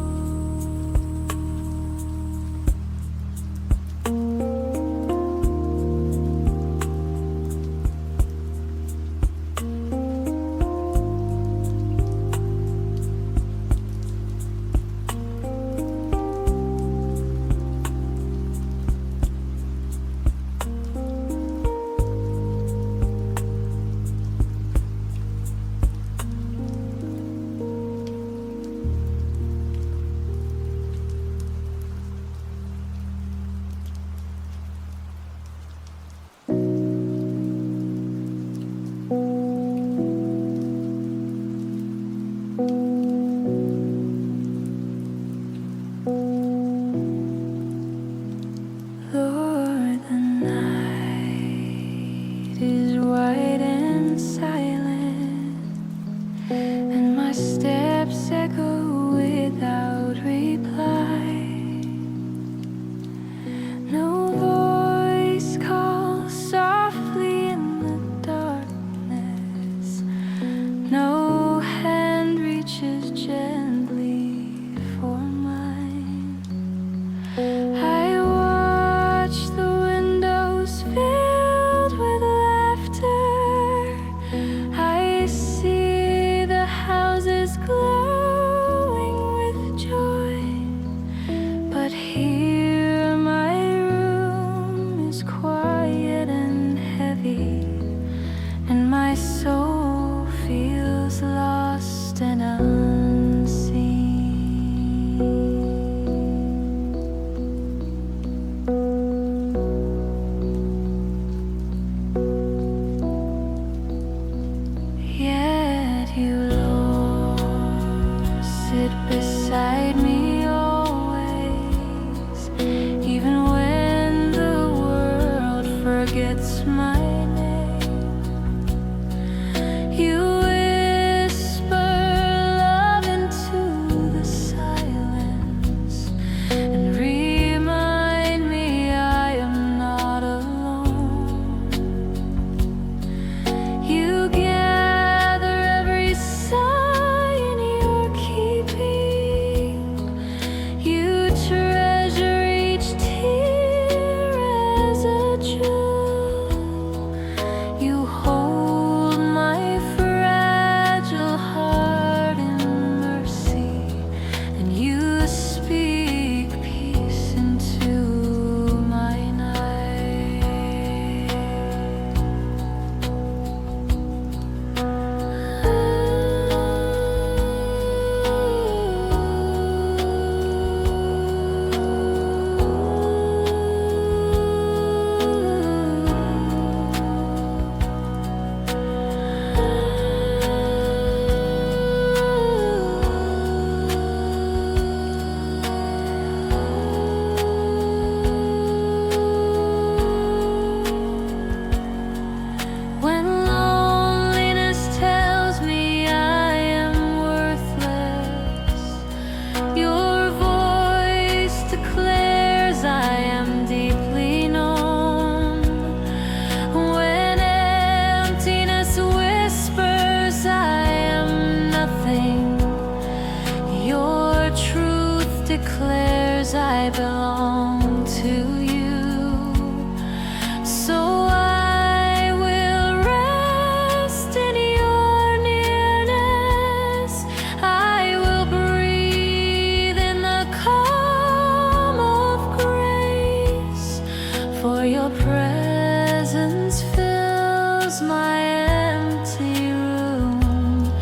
your presence fills my empty room,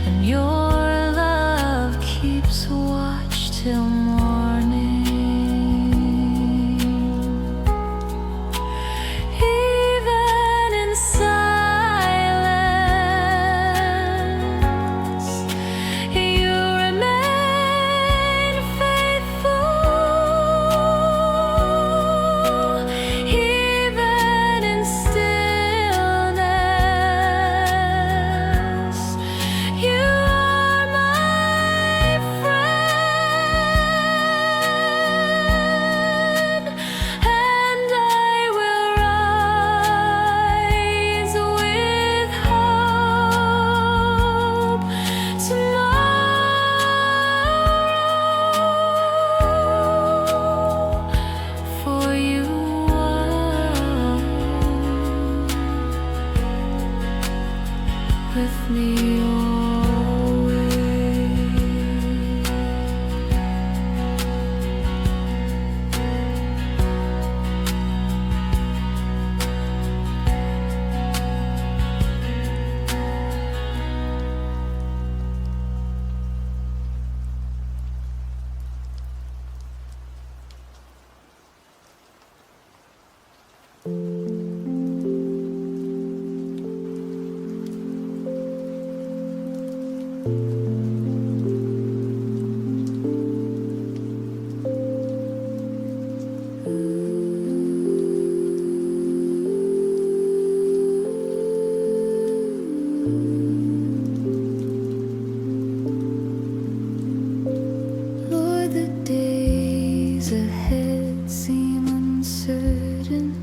and your love keeps watch till morning. Even in silence, you remain faithful. Even in stillness, you are my friend, and I will rise with hope tomorrow, for you walk with me always. Lord, the days ahead seem uncertain,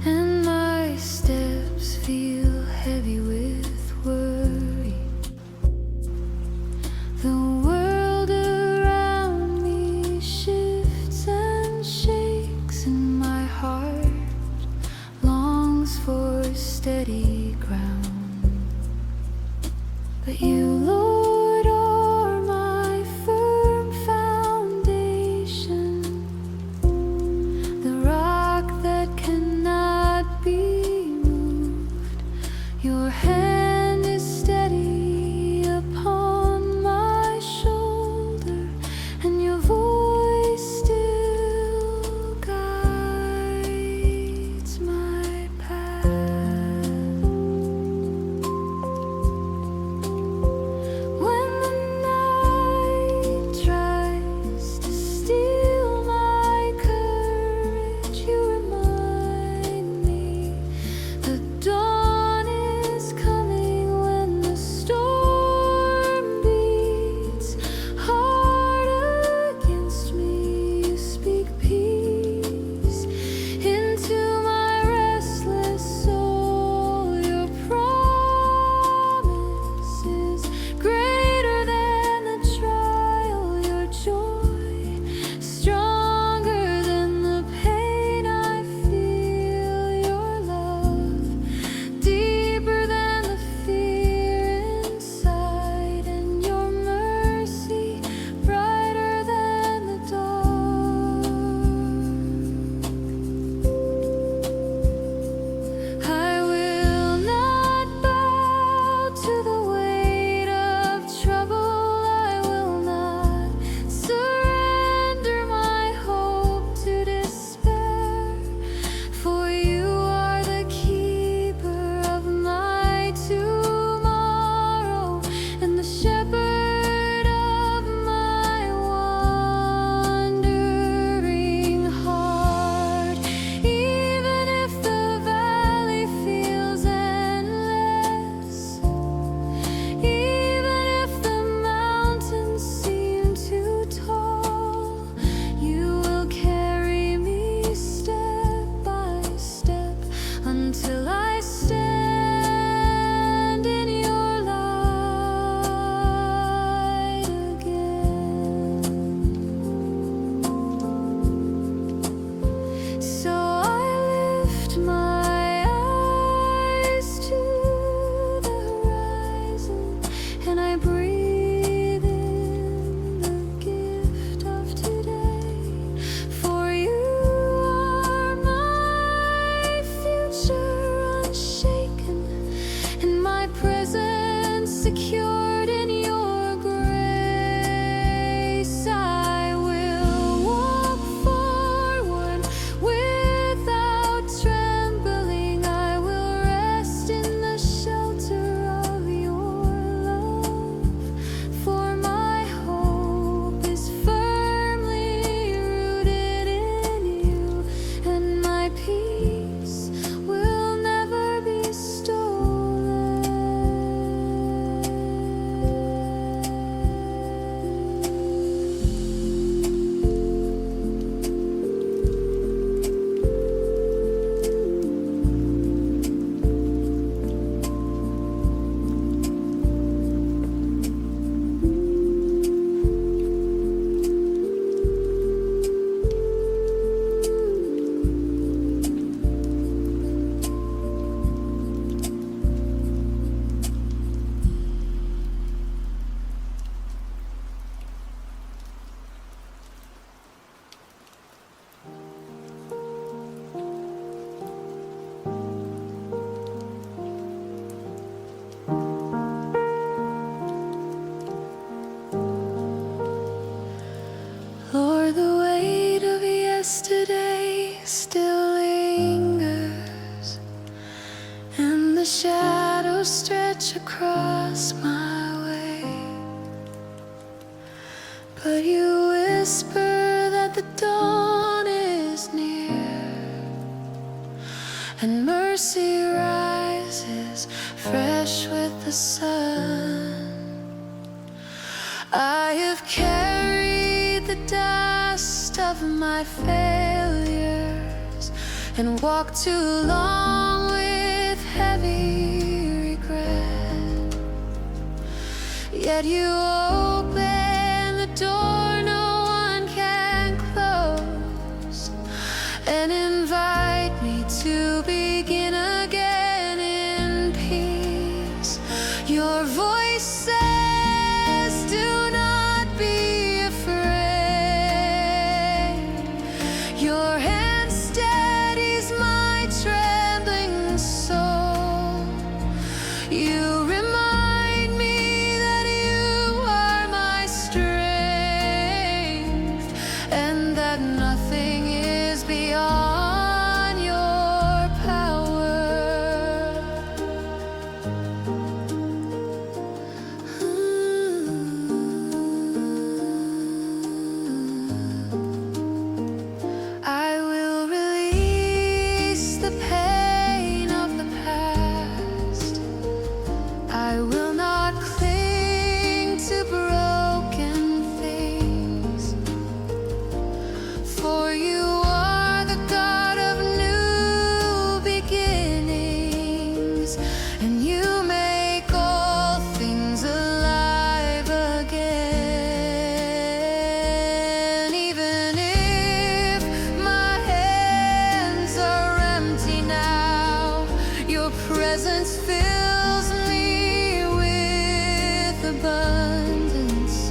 and my steps feel heavy with worry. The world around me shifts and shakes, and my heart longs for steady ground. But you, Lord, are my firm foundation, the rock that cannot be moved. Your hand is steady upon my shoulder, and your voice still guides my path. shadows stretch across my way, but you whisper that the dawn is near, and mercy rises fresh with the sun. I have carried the dust of my failures and walked too long with heavy regret. Yet you open the door no one can close and invite me to begin again in peace. Your voice says, do not be afraid. Your hand steadies my trembling soul. You remind me that you are my strength, and that nothing is beyond your power. I will release the pain of the past. I will not cling to broken things, for you are the God of new beginnings, and you make all things alive again. Even if my hands are empty now, your presence fills me with abundance.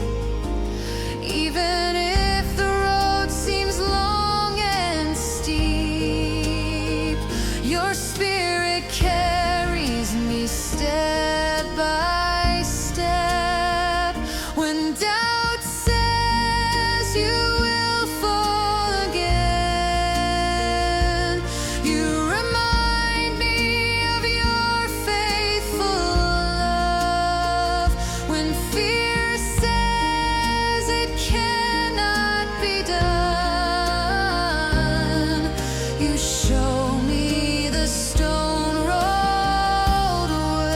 Even if the road seems long and steep, your spirit carries me step by step. When doubt says you will fall again, you remind me of your faithful love. When fear says it cannot be done, you show me the stone rolled away.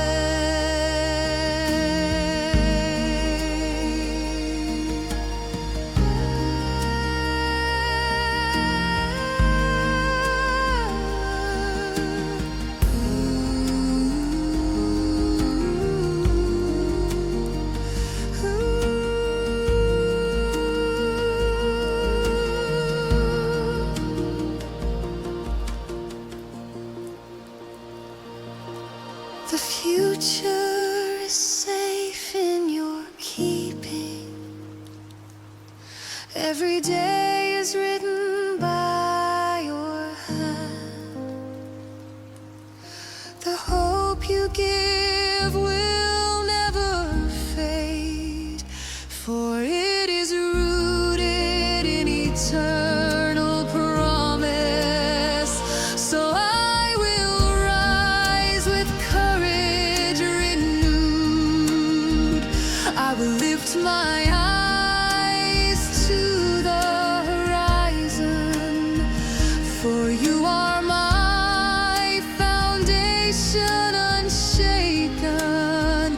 The future is safe in your keeping. Every day is written by your hand. The hope you give will never fade, for it is rooted in eternal promise. So I will rise with courage renewed. I will lift my eyes to the horizon, for you are my foundation unshaken,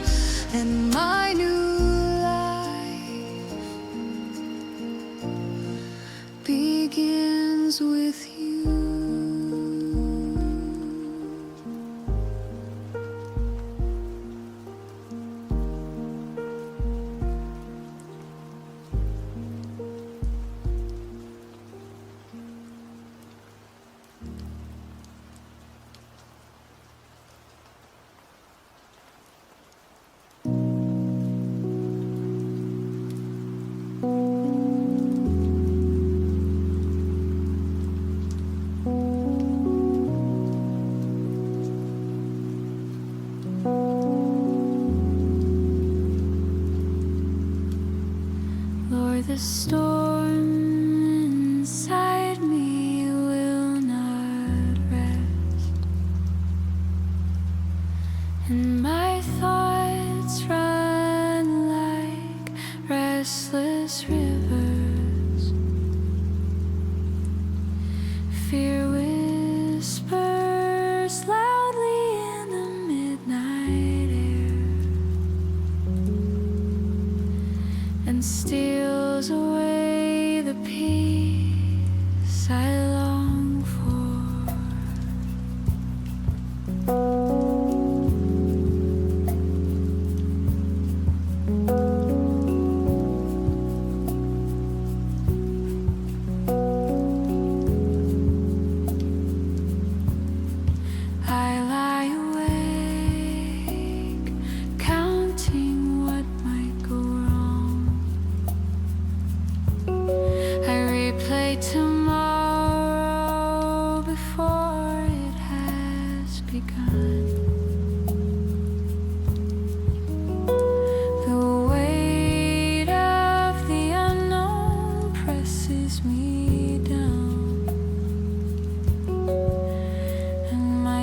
and my new life begins with you. Lord, the storm inside me will not rest.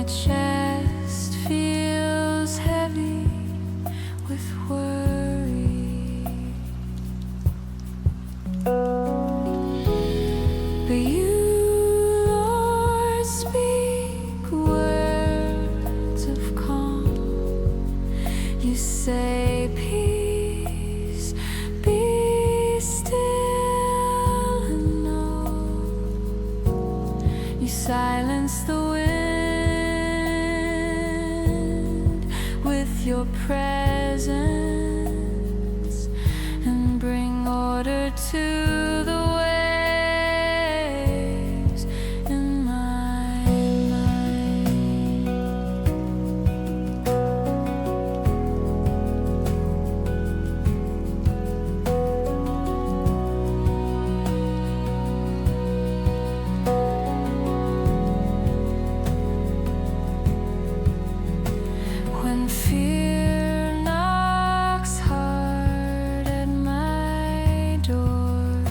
chest feels heavy with worry, but you, Lord, speak words of calm. You say, peace, be still and know. You silence the wind with your presence and bring order to the waves in my mind. When fear knocks hard at my door,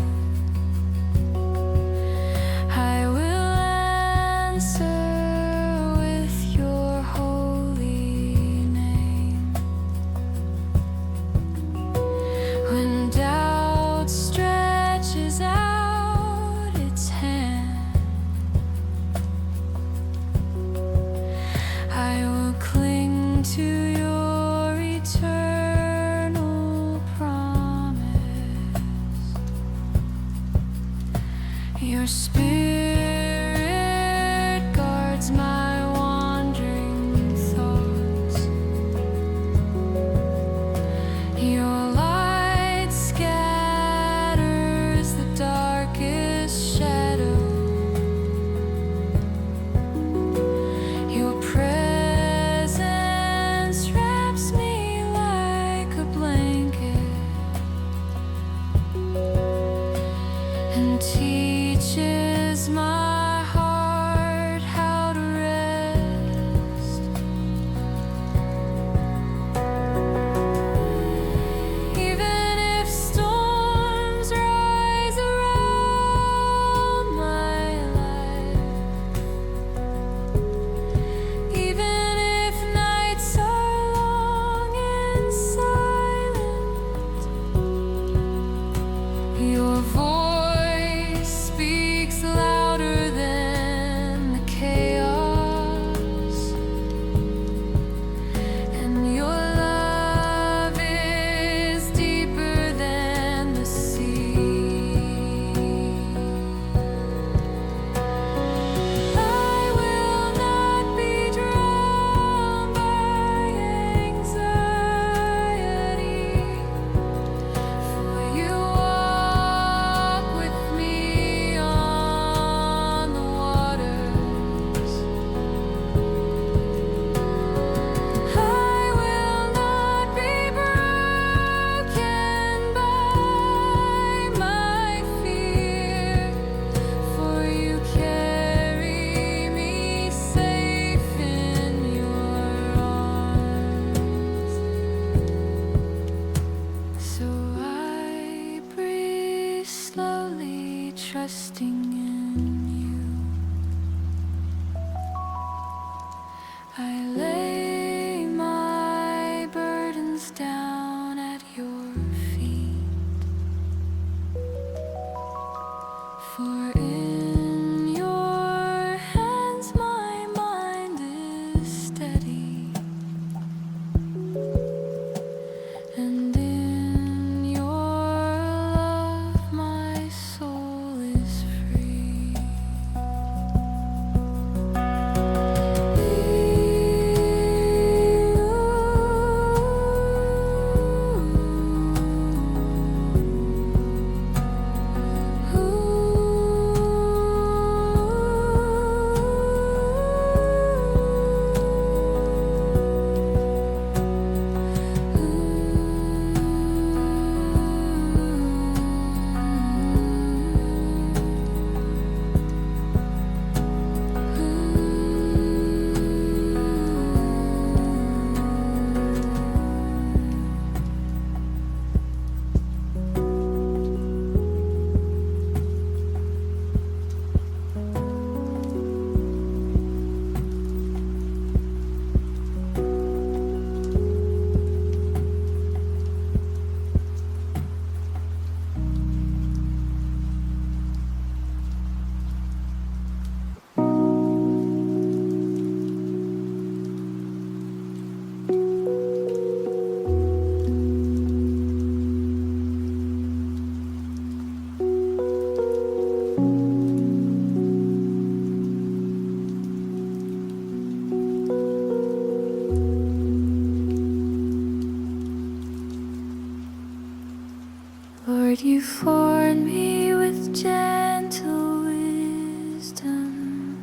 you formed me with gentle wisdom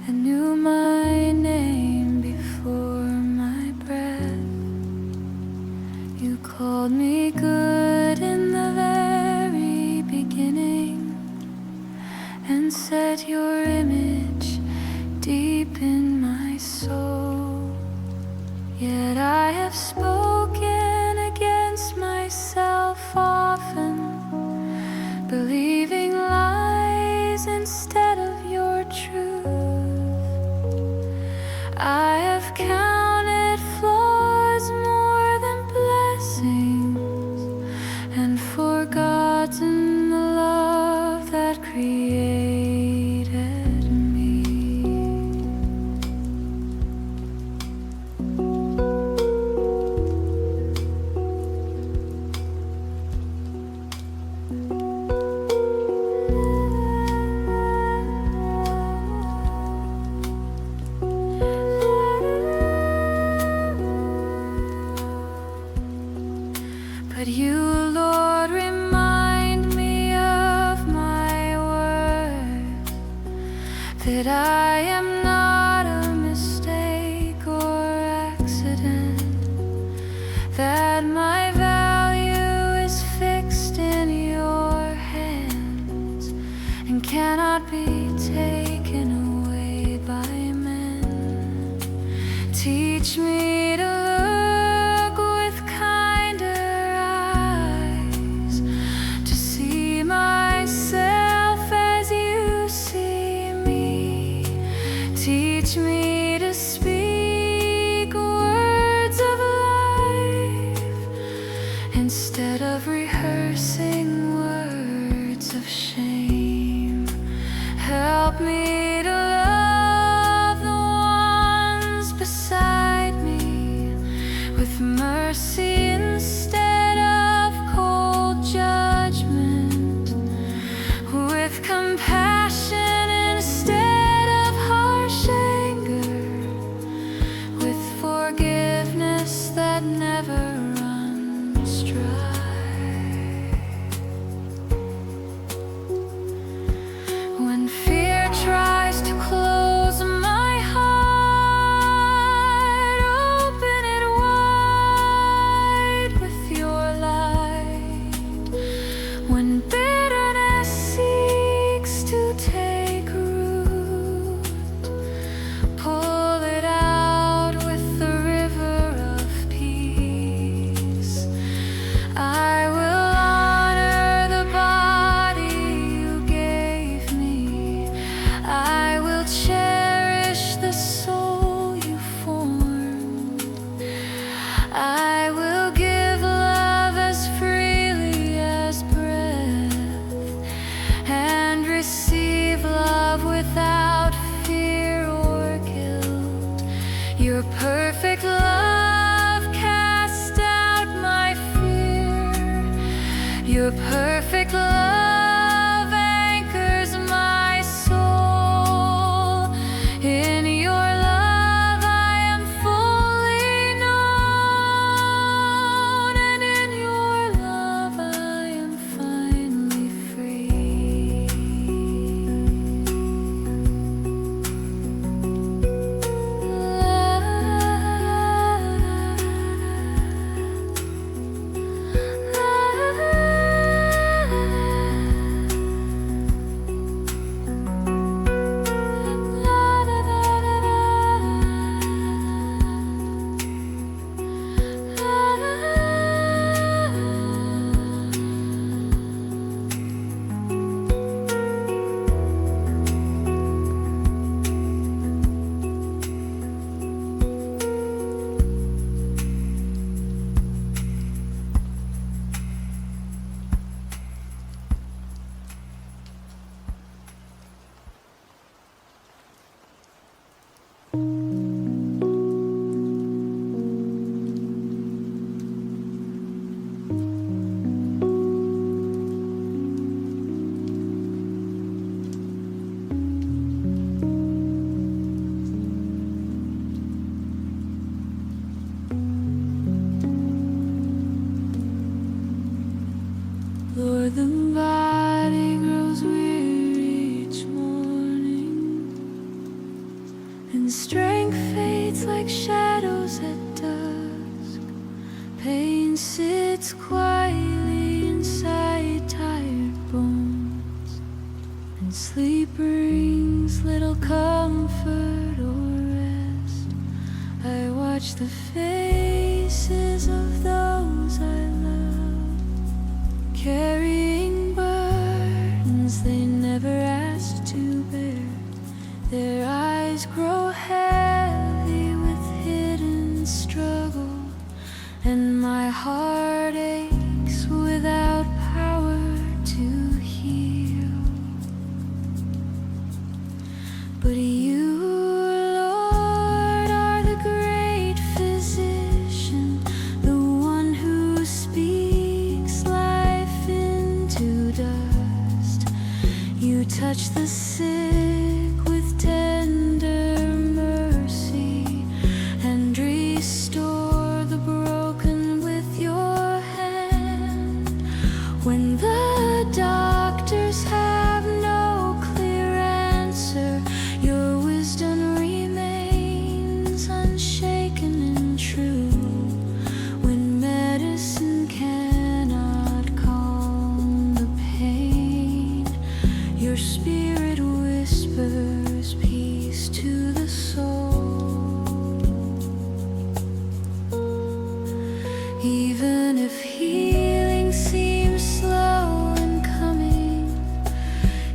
and knew my name before my breath. You called me good in the very beginning and set your image deep in my soul. Yet I have spoken against myself often, believing lies instead of your truth. I have counted flaws more than blessings and forgotten the love that created me. But you, Lord, remind me of my worth, that I am not a mistake or accident, that my value is fixed in your hands and cannot be taken away by men. Teach me to look with kinder eyes, to see myself as you see me. Teach me to speak words of life instead of rehearsing words of shame. Help me to love the ones beside me with mercy instead of cold judgment, with compassion instead of harsh anger, with forgiveness that never runs dry. When fear tries to close my heart, open it wide with your light. When bitterness seeks to take root, pull it out with the river of peace. I will honor the body you gave me. I will cherish the soul you formed. I will give love as freely as breath and receive love without fear or guilt. Your perfect love cast out my fear. Your perfect love anchors my soul. In your love I am fully known, and in your love I am finally free. La, la, la. and strength fades like shadows at dusk. Pain sits quietly inside tired bones, and sleep brings little comfort or rest. I watch the faces of those I love, carrying burdens they never asked to bear. Their eyes grow heavy with hidden struggle, and my heart aches without power to heal. But you, Lord, are the great physician, the one who speaks life into dust. You touch the sick with tender mercy and restore the broken with your hand. When the doctors have no clear answer, your wisdom remains unshaken and true. When medicine cannot calm the pain, your spirit whispers peace to the soul. Even if healing seems slow in coming,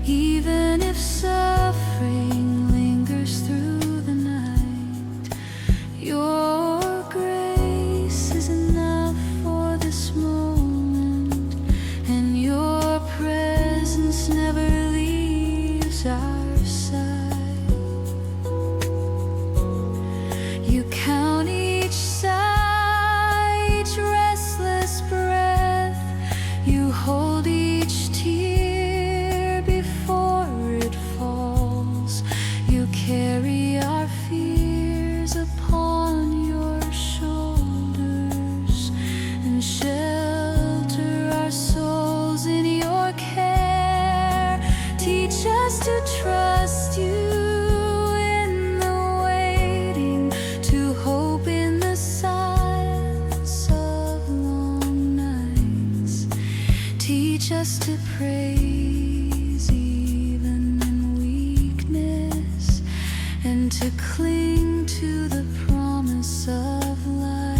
even if suffering lingers through the night, your grace is enough for this moment, and your presence never leaves our side. You count each sigh, each restless breath. You hold each tear before it falls. You carry our fears upon your shoulders and shelter our souls in your care. Teach us to trust you in the waiting, to hope in the silence of long nights. Teach us to praise even in weakness, and to cling to the promise of life.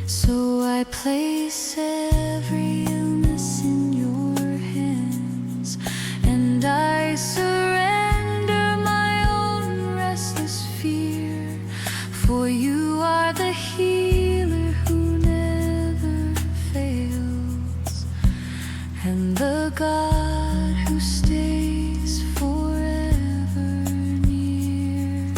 So I place every illness in your hands, and I surrender my own restless fear. For you are the healer who never fails, and the God who stays forever near.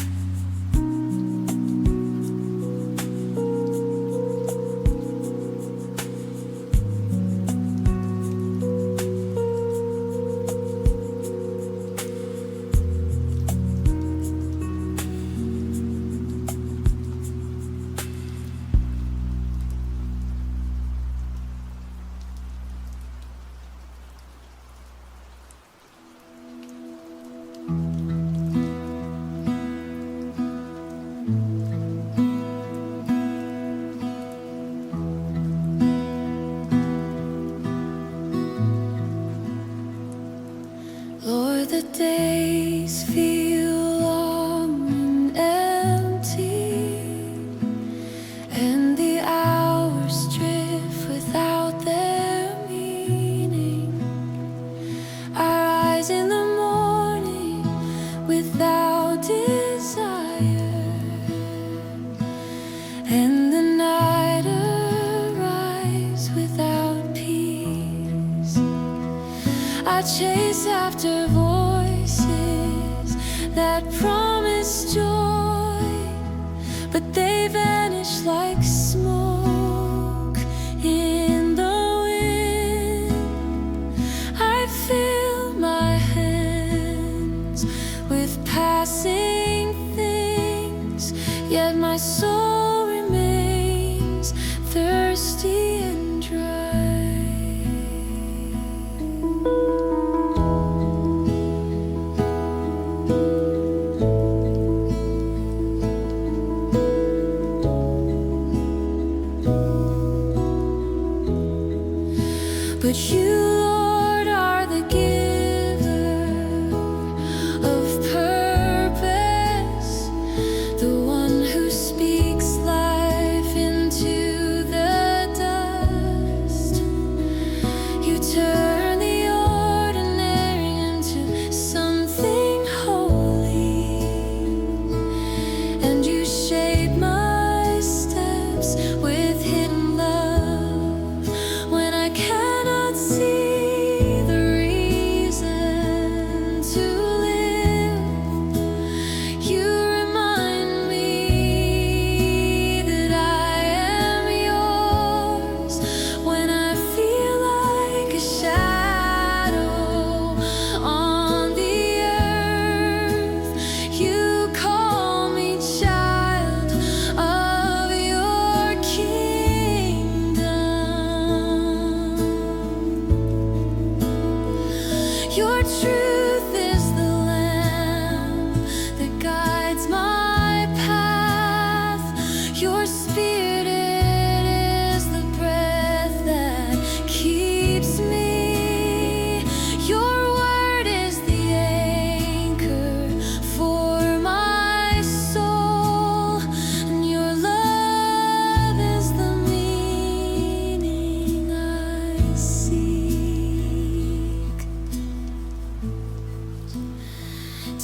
Lord, the days feel long and empty, and the hours drift without their meaning. Our eyes in the morning without desire, and the night arrives without peace. I chase after voices that promise joy, but they vanish like smoke in the wind. I fill my hands with passing things, yet my soul remains thirsty and dry.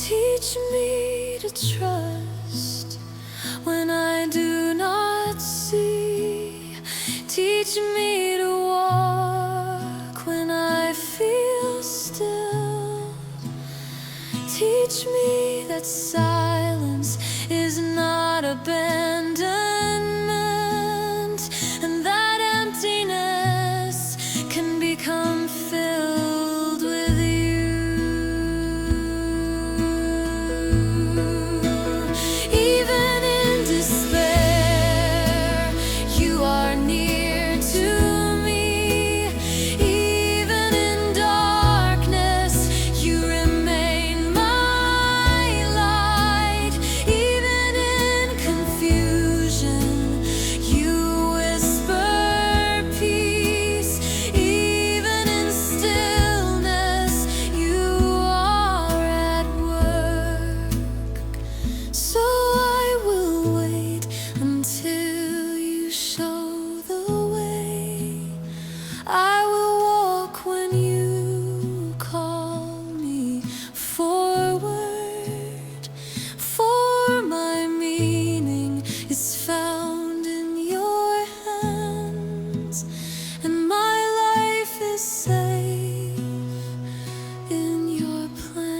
Teach me to trust when I do not see. Teach me to walk when I feel still. Teach me that silence is not abandonment, and that emptiness can become filled with you. Even in despair, you are near to me. Even in darkness, you remain my light. Even in confusion, you whisper peace. Even in stillness, you are at work. So I will wait until you show the way. I will walk when you call me forward. For my meaning is found in your hands, and my life is safe in your plan.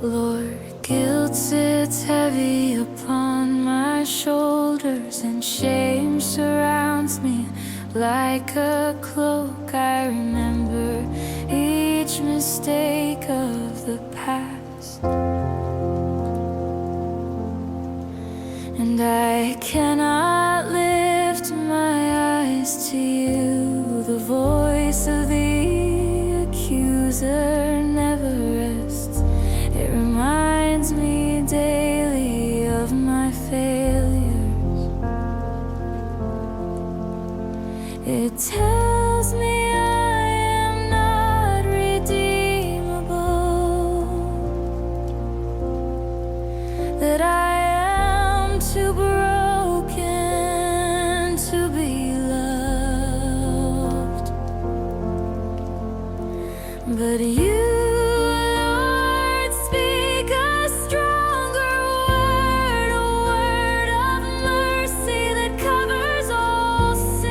Lord, guilt sits heavy upon my shoulders, and shame surrounds me like a cloak. I remember each mistake of the past, and I cannot lift my eyes to you. The voice of the accuser never rests. It reminds me daily of my failures. It tells me I am not redeemable, that I am too broken to be loved. But you, Lord, speak a stronger word, a word of mercy that covers all sin.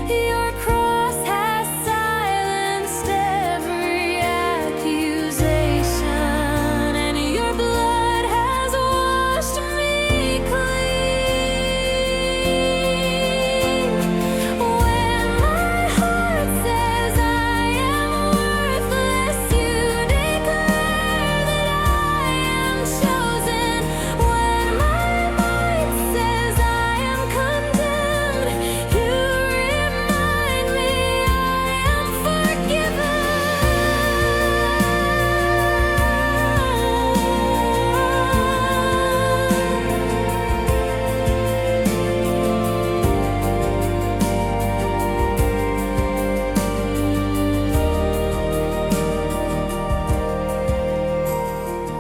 Your cross has silenced every accusation, and your blood has washed me clean. When my heart says I am worthless, you declare that I am chosen. When my mind says I am condemned, you remind me I am forgiven.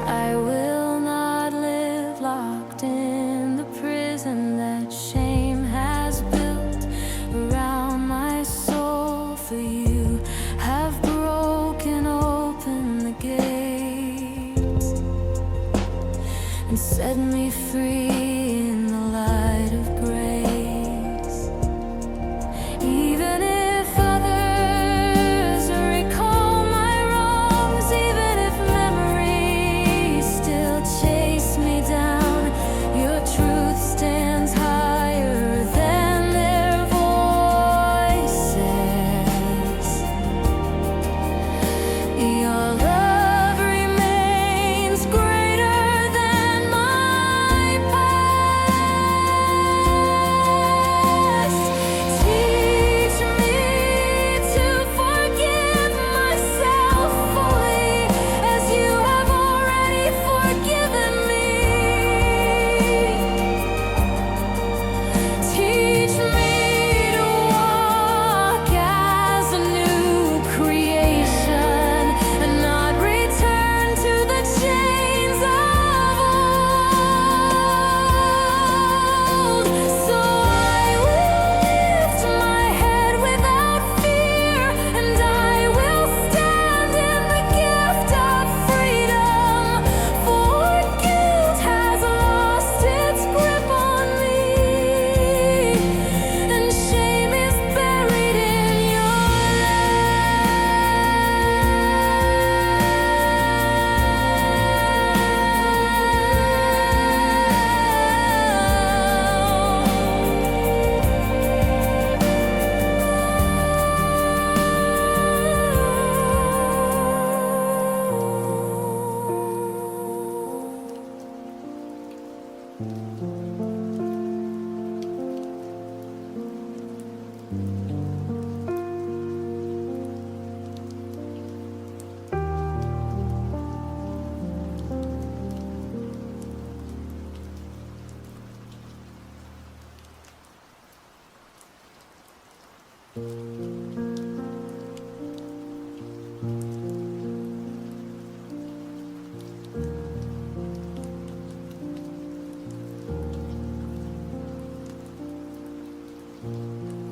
I will not live locked in the prison that shame has built around my soul, for you have broken open the gates and set me free in the light of grace. Even if others recall my wrongs, even if memories still chase me down, your truth stands higher than their voices. Your love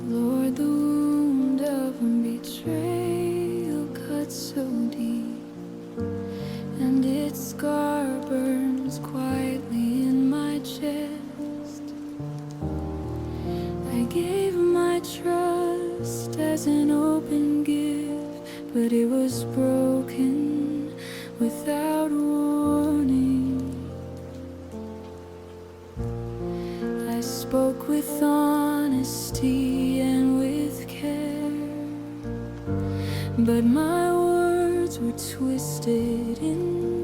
Lord, the wound of betrayal cuts so deep, and its scar burns quietly in my chest. I gave my trust as an open gift, but it was broken without warning. I spoke with honesty and with care, but my words were twisted in